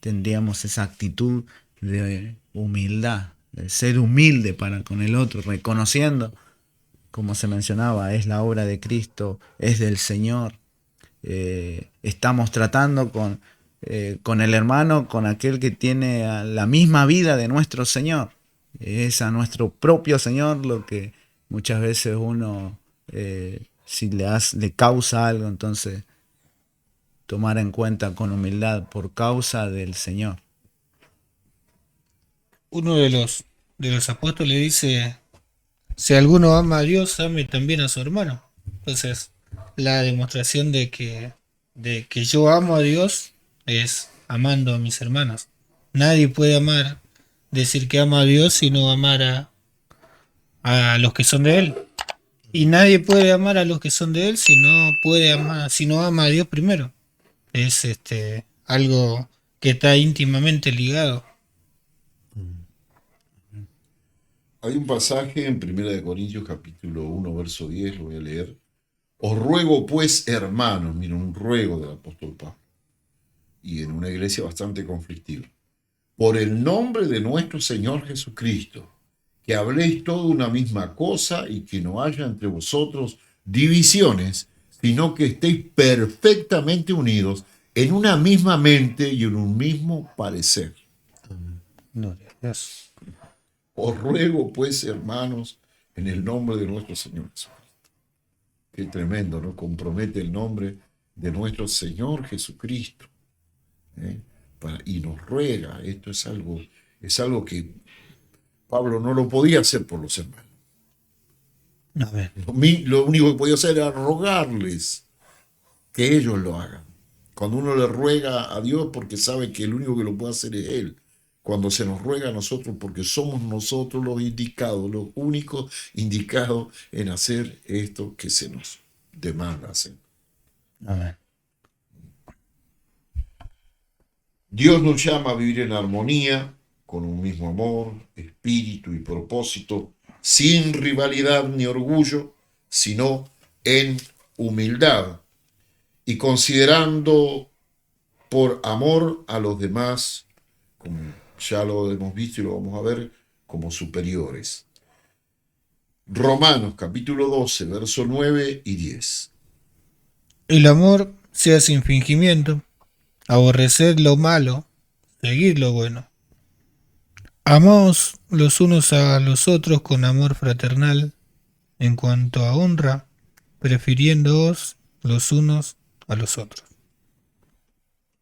tendríamos esa actitud de humildad, de ser humilde para con el otro, reconociendo, como se mencionaba, es la obra de Cristo, es del Señor. Estamos tratando con el hermano, con aquel que tiene la misma vida de nuestro Señor. Es a nuestro propio Señor lo que muchas veces uno, si le causa algo, entonces tomar en cuenta con humildad por causa del Señor. Uno de los apóstoles dice, si alguno ama a Dios, ame también a su hermano. Entonces, la demostración de que yo amo a Dios es amando a mis hermanos. Nadie puede decir que ama a Dios si no amar a los que son de Él. Y nadie puede amar a los que son de Él si no ama a Dios primero. Es algo que está íntimamente ligado. Hay un pasaje en 1 Corintios capítulo 1, verso 10, lo voy a leer. Os ruego pues, hermanos, miren, un ruego del apóstol Pablo, y en una iglesia bastante conflictiva, por el nombre de nuestro Señor Jesucristo, que habléis toda una misma cosa y que no haya entre vosotros divisiones, sino que estéis perfectamente unidos en una misma mente y en un mismo parecer. Gloria a Dios. Os ruego pues, hermanos, en el nombre de nuestro Señor Jesucristo. Qué tremendo, ¿no? Compromete el nombre de nuestro Señor Jesucristo. Y nos ruega. Esto es algo que Pablo no lo podía hacer por los hermanos. A ver. Lo único que podía hacer era rogarles que ellos lo hagan. Cuando uno le ruega a Dios porque sabe que el único que lo puede hacer es Él. Cuando se nos ruega a nosotros porque somos nosotros los indicados, los únicos indicados en hacer esto que se nos demanda hacer. A ver. Dios nos llama a vivir en armonía, con un mismo amor, espíritu y propósito, sin rivalidad ni orgullo, sino en humildad y considerando por amor a los demás, como ya lo hemos visto y lo vamos a ver, como superiores. Romanos capítulo 12, verso 9 y 10. El amor sea sin fingimiento, aborreced lo malo, seguid lo bueno. Amaos los unos a los otros con amor fraternal, en cuanto a honra, prefiriéndoos los unos a los otros.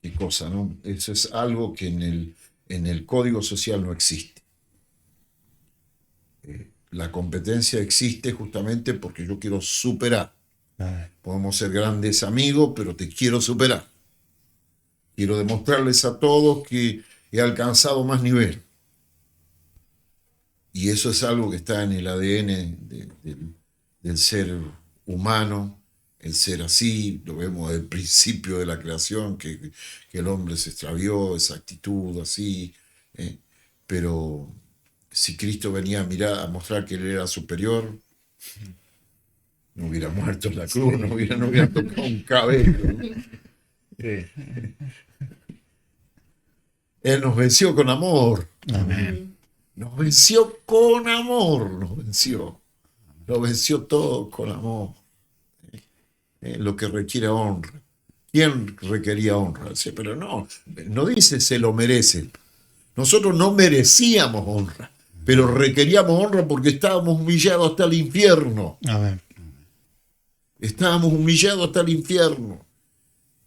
Qué cosa, ¿no? Eso es algo que en el código social no existe. La competencia existe justamente porque yo quiero superar. Podemos ser grandes amigos, pero te quiero superar. Quiero demostrarles a todos que he alcanzado más nivel. Y eso es algo que está en el ADN del ser humano, el ser así. Lo vemos desde el principio de la creación, que el hombre se extravió, esa actitud así. Pero si Cristo venía a mostrar que él era superior, no hubiera muerto en la cruz, no hubiera tocado un cabello. Él nos venció con amor. Amén. Nos venció con amor, nos venció. Lo venció todo con amor. Lo que requiere honra. ¿Quién requería honra? Dice, pero no dice se lo merece. Nosotros no merecíamos honra, pero requeríamos honra porque estábamos humillados hasta el infierno. Amén. Estábamos humillados hasta el infierno.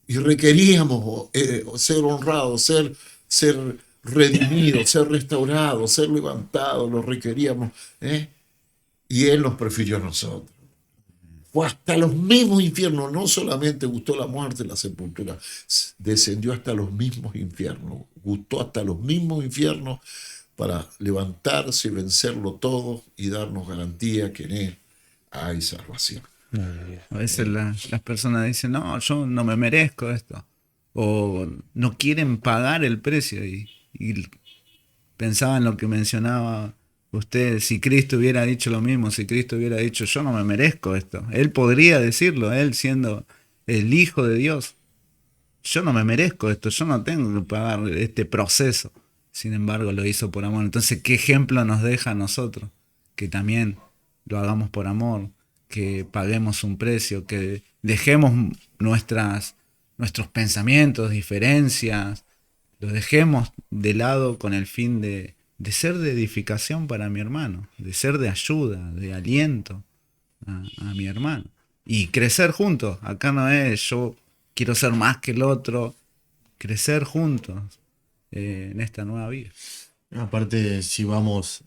Y requeríamos ser honrados, ser redimidos, ser restaurados, ser levantados, lo requeríamos. Y Él nos prefirió a nosotros. Fue hasta los mismos infiernos, no solamente gustó la muerte, la sepultura, descendió hasta los mismos infiernos, gustó hasta los mismos infiernos para levantarse y vencerlo todo y darnos garantía que en Él hay salvación. A veces las personas dicen, no, yo no me merezco esto. O no quieren pagar el precio. Y pensaba en lo que mencionaba usted, si Cristo hubiera dicho lo mismo, si Cristo hubiera dicho, yo no me merezco esto. Él podría decirlo, él siendo el Hijo de Dios. Yo no me merezco esto, yo no tengo que pagar este proceso. Sin embargo, lo hizo por amor. Entonces, ¿qué ejemplo nos deja a nosotros? Que también lo hagamos por amor, que paguemos un precio, que dejemos nuestros pensamientos, diferencias, los dejemos de lado con el fin de ser de edificación para mi hermano, de ser de ayuda, de aliento a mi hermano. Y crecer juntos. Acá no es yo quiero ser más que el otro, crecer juntos en esta nueva vida. Aparte, si vamos,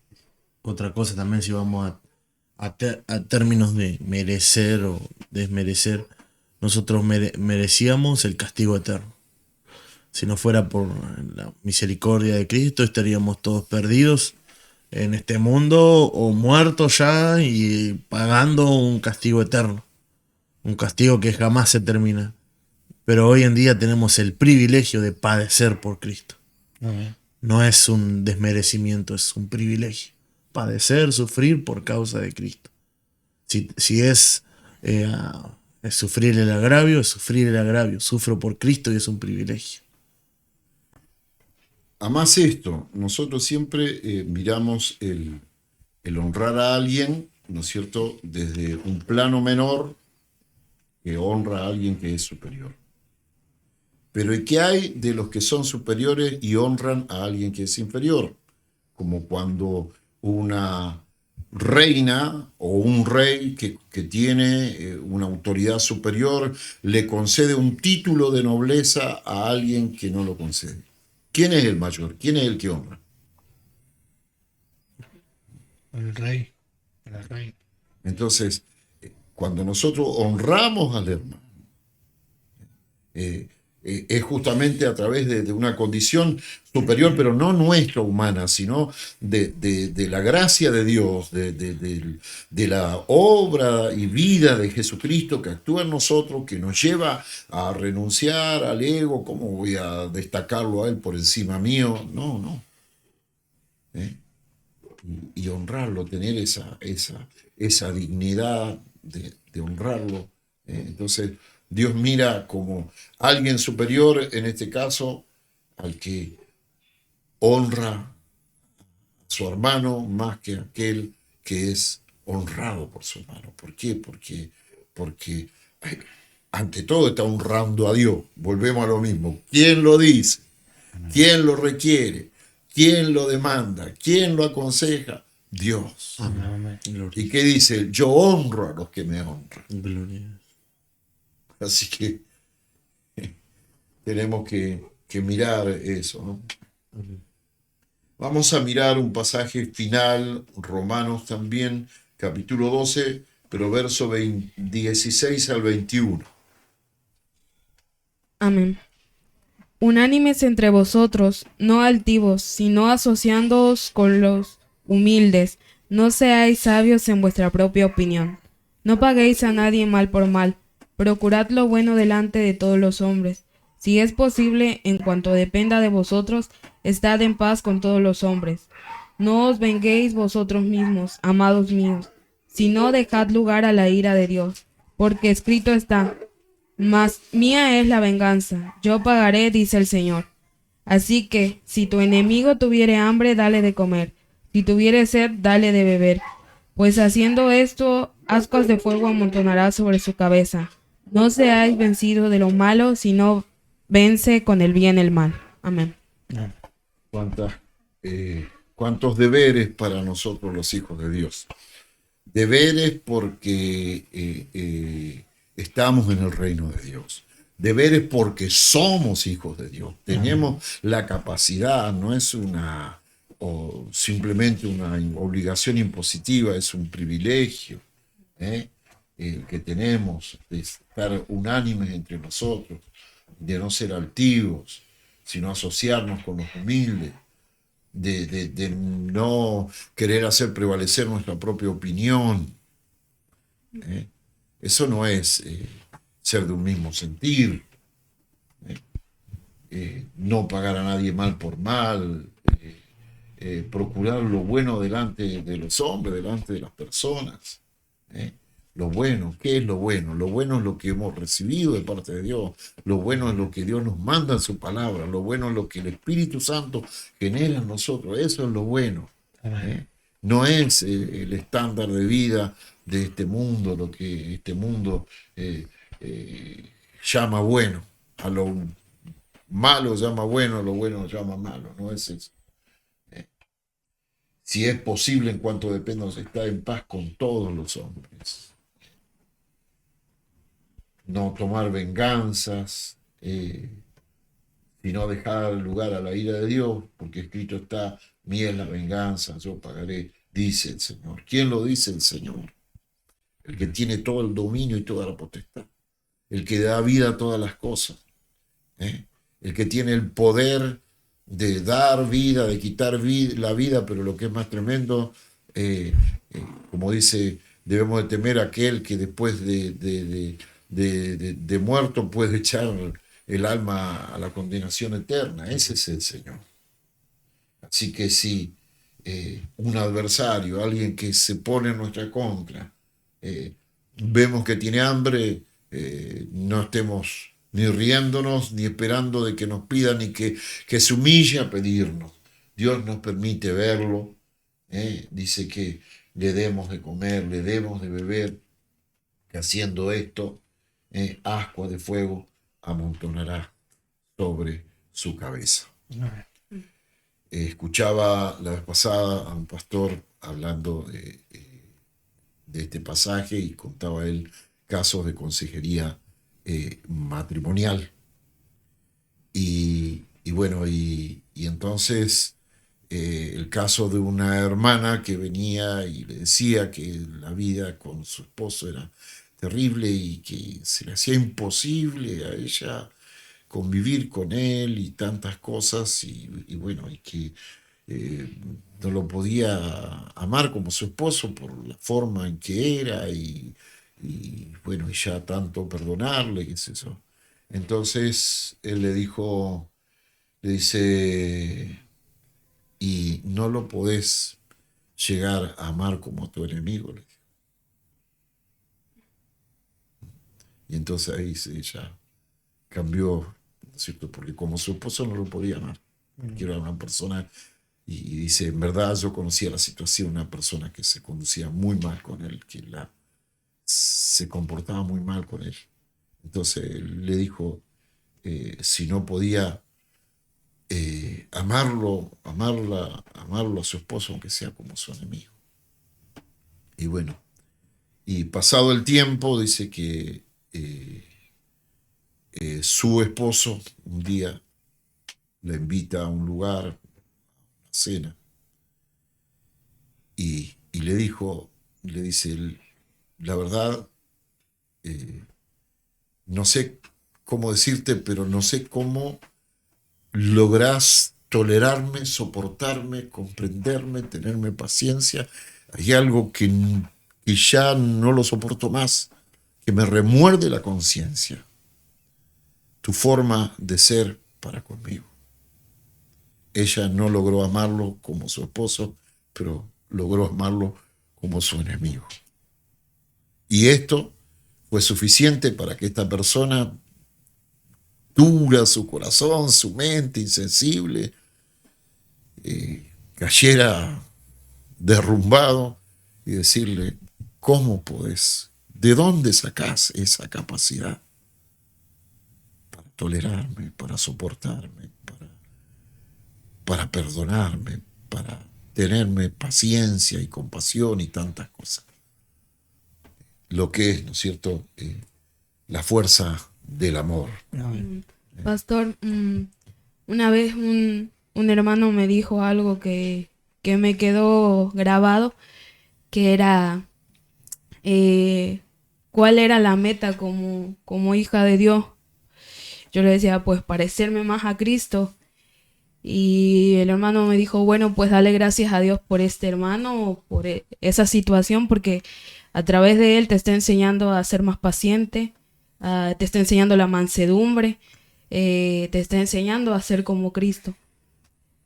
otra cosa también, si vamos a términos de merecer o desmerecer, nosotros merecíamos el castigo eterno. Si no fuera por la misericordia de Cristo, estaríamos todos perdidos en este mundo o muertos ya y pagando un castigo eterno. Un castigo que jamás se termina. Pero hoy en día tenemos el privilegio de padecer por Cristo. Amén. No es un desmerecimiento, es un privilegio. Padecer, sufrir por causa de Cristo. Si es sufrir el agravio, es sufrir el agravio. Sufro por Cristo y es un privilegio. Además esto, nosotros siempre miramos el honrar a alguien, ¿no es cierto?, desde un plano menor que honra a alguien que es superior. Pero ¿y qué hay de los que son superiores y honran a alguien que es inferior? Como cuando una reina o un rey que tiene una autoridad superior le concede un título de nobleza a alguien que no lo concede. ¿Quién es el mayor? ¿Quién es el que honra? El rey, la reina. Entonces, cuando nosotros honramos al hermano, es justamente a través de una condición superior, pero no nuestra humana, sino de la gracia de Dios, de la obra y vida de Jesucristo que actúa en nosotros, que nos lleva a renunciar al ego. ¿Cómo voy a destacarlo a él por encima mío? No. Y honrarlo, tener esa dignidad de honrarlo. Entonces, Dios mira como alguien superior, en este caso, al que honra a su hermano más que aquel que es honrado por su hermano. ¿Por qué? Porque ante todo está honrando a Dios. Volvemos a lo mismo. ¿Quién lo dice? ¿Quién lo requiere? ¿Quién lo demanda? ¿Quién lo aconseja? Dios. Amén. ¿Y qué dice? Yo honro a los que me honran. Gloria. Así que tenemos que mirar eso, ¿no? Vamos a mirar un pasaje final, Romanos también, capítulo 12, pero verso 16 al 21. Amén. Unánimes entre vosotros, no altivos, sino asociándoos con los humildes. No seáis sabios en vuestra propia opinión. No paguéis a nadie mal por mal. Procurad lo bueno delante de todos los hombres. Si es posible, en cuanto dependa de vosotros, estad en paz con todos los hombres. No os venguéis vosotros mismos, amados míos, sino dejad lugar a la ira de Dios, porque escrito está: mas mía es la venganza, yo pagaré, dice el Señor. Así que, si tu enemigo tuviere hambre, dale de comer; si tuviere sed, dale de beber. Pues haciendo esto, ascuas de fuego amontonará sobre su cabeza. No seáis vencidos de lo malo, sino vence con el bien el mal. Amén. ¿Cuántos deberes para nosotros los hijos de Dios? Deberes porque estamos en el reino de Dios. Deberes porque somos hijos de Dios. Tenemos la capacidad, no es simplemente una obligación impositiva, es un privilegio que tenemos de estar unánimes entre nosotros, de no ser altivos, sino asociarnos con los humildes, de no querer hacer prevalecer nuestra propia opinión. Eso no es ser de un mismo sentir. No pagar a nadie mal por mal, procurar lo bueno delante de los hombres, delante de las personas. Lo bueno, ¿qué es lo bueno? Lo bueno es lo que hemos recibido de parte de Dios. Lo bueno es lo que Dios nos manda en su palabra. Lo bueno es lo que el Espíritu Santo genera en nosotros. Eso es lo bueno. No es el estándar de vida de este mundo, lo que este mundo llama bueno. A lo malo llama bueno, a lo bueno llama malo. No es eso. Si es posible, en cuanto dependa, estar en paz con todos los hombres. No tomar venganzas, sino dejar lugar a la ira de Dios, porque escrito está: mía es la venganza, yo pagaré, dice el Señor. ¿Quién lo dice? El Señor, el que tiene todo el dominio y toda la potestad, el que da vida a todas las cosas, el que tiene el poder de dar vida, de quitar la vida, pero lo que es más tremendo, como dice, debemos de temer a aquel que después de muerto puede echar el alma a la condenación eterna. Ese es el Señor. Así que si un adversario, alguien que se pone en nuestra contra, vemos que tiene hambre, no estemos ni riéndonos, ni esperando de que nos pida, ni que se humille a pedirnos. Dios nos permite verlo. Dice que le demos de comer, le demos de beber, que haciendo esto, ascua de fuego amontonará sobre su cabeza. Escuchaba la vez pasada a un pastor hablando de este pasaje y contaba él casos de consejería matrimonial. Y bueno, y entonces el caso de una hermana que venía y le decía que la vida con su esposo era terrible y que se le hacía imposible a ella convivir con él y tantas cosas, y bueno, y que no lo podía amar como su esposo por la forma en que era, y bueno, y ya tanto perdonarle, qué es eso. Entonces él le dice, y no lo podés llegar a amar como a tu enemigo, le dijo. Y entonces ahí ella cambió, ¿no es cierto? Porque como su esposo no lo podía amar, que era una persona, y dice, en verdad yo conocía la situación, una persona que se conducía muy mal con él, que se comportaba muy mal con él. Entonces él le dijo, si no podía amarlo a su esposo, aunque sea como su enemigo. Y bueno, y pasado el tiempo, dice que su esposo un día la invita a un lugar, a una cena, y le dice él, la verdad, no sé cómo decirte, pero no sé cómo lográs tolerarme, soportarme, comprenderme, tenerme paciencia. Hay algo que ya no lo soporto más, que me remuerde la conciencia. Tu forma de ser para conmigo. Ella no logró amarlo como su esposo, pero logró amarlo como su enemigo. Y esto fue suficiente para que esta persona, dura su corazón, su mente, insensible, cayera derrumbado y decirle, ¿cómo podés? ¿De dónde sacás esa capacidad para tolerarme, para soportarme, para perdonarme, para tenerme paciencia y compasión y tantas cosas? Lo que es, ¿no es cierto?, la fuerza del amor. Pastor, una vez un hermano me dijo algo que me quedó grabado, que era cuál era la meta como hija de Dios. Yo le decía, pues parecerme más a Cristo. Y el hermano me dijo, bueno, pues dale gracias a Dios por este hermano, por esa situación, porque a través de él te está enseñando a ser más paciente, te está enseñando la mansedumbre, te está enseñando a ser como Cristo.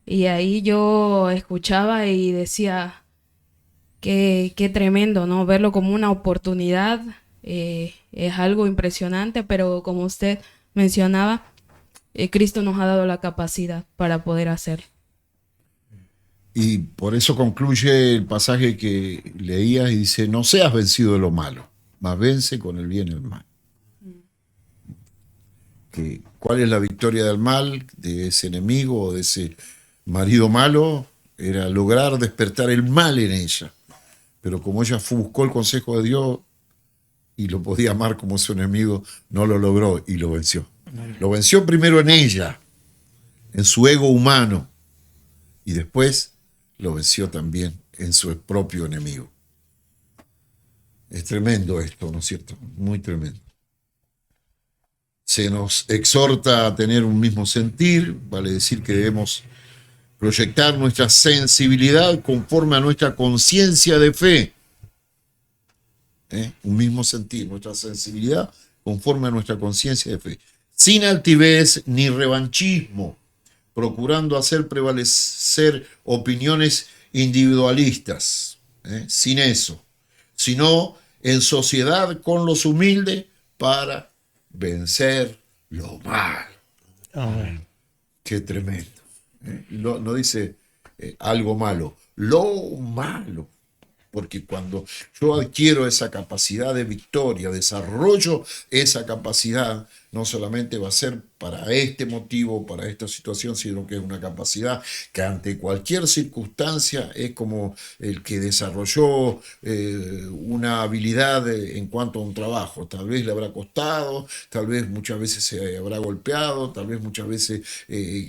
Y ahí yo escuchaba y decía, qué tremendo, ¿no? Verlo como una oportunidad es algo impresionante, pero como usted mencionaba, Cristo nos ha dado la capacidad para poder hacerlo. Y por eso concluye el pasaje que leías y dice, no seas vencido de lo malo, mas vence con el bien el mal. ¿Cuál es la victoria del mal, de ese enemigo o de ese marido malo? Era lograr despertar el mal en ella. Pero como ella buscó el consejo de Dios y lo podía amar como su enemigo, no lo logró y lo venció. Lo venció primero en ella, en su ego humano, y después lo venció también en su propio enemigo. Es tremendo esto, ¿no es cierto? Muy tremendo. Se nos exhorta a tener un mismo sentir, vale decir que debemos proyectar nuestra sensibilidad conforme a nuestra conciencia de fe. Un mismo sentir, nuestra sensibilidad conforme a nuestra conciencia de fe. Sin altivez ni revanchismo, procurando hacer prevalecer opiniones individualistas, sin eso, sino en sociedad con los humildes para vencer lo malo. Amén. Qué tremendo. No dice algo malo, lo malo. Porque cuando yo adquiero esa capacidad de victoria, desarrollo esa capacidad, no solamente va a ser para este motivo, para esta situación, sino que es una capacidad que ante cualquier circunstancia es como el que desarrolló una habilidad en cuanto a un trabajo. Tal vez le habrá costado, tal vez muchas veces se habrá golpeado, tal vez muchas veces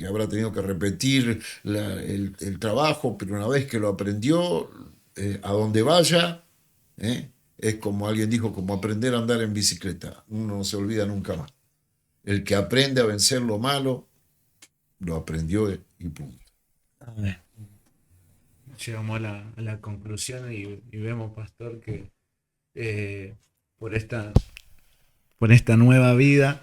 habrá tenido que repetir el trabajo, pero una vez que lo aprendió, a donde vaya, es como alguien dijo, como aprender a andar en bicicleta. Uno no se olvida nunca más. El que aprende a vencer lo malo, lo aprendió y punto. Amén. Llegamos a la conclusión y vemos, pastor, que por esta nueva vida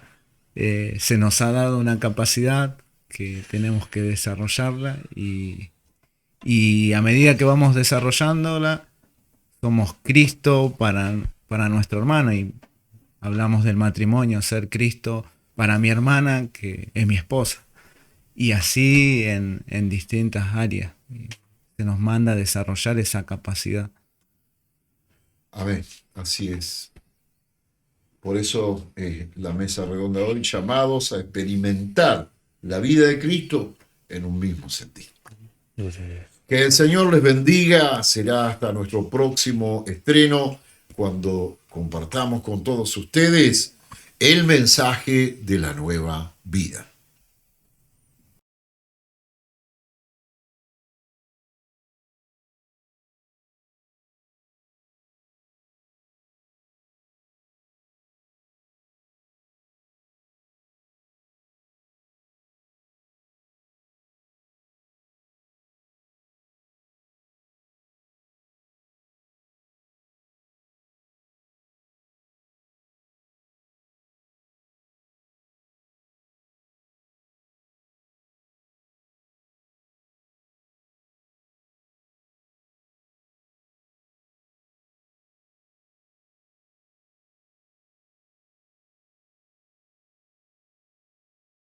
se nos ha dado una capacidad que tenemos que desarrollarla y a medida que vamos desarrollándola, somos Cristo para nuestro hermano, y hablamos del matrimonio, ser Cristo para mi hermana, que es mi esposa, y así en distintas áreas. Se nos manda a desarrollar esa capacidad. Amén, así es. Por eso la mesa redonda de hoy, llamados a experimentar la vida de Cristo en un mismo sentido. Que el Señor les bendiga. Será hasta nuestro próximo estreno cuando compartamos con todos ustedes el mensaje de la nueva vida.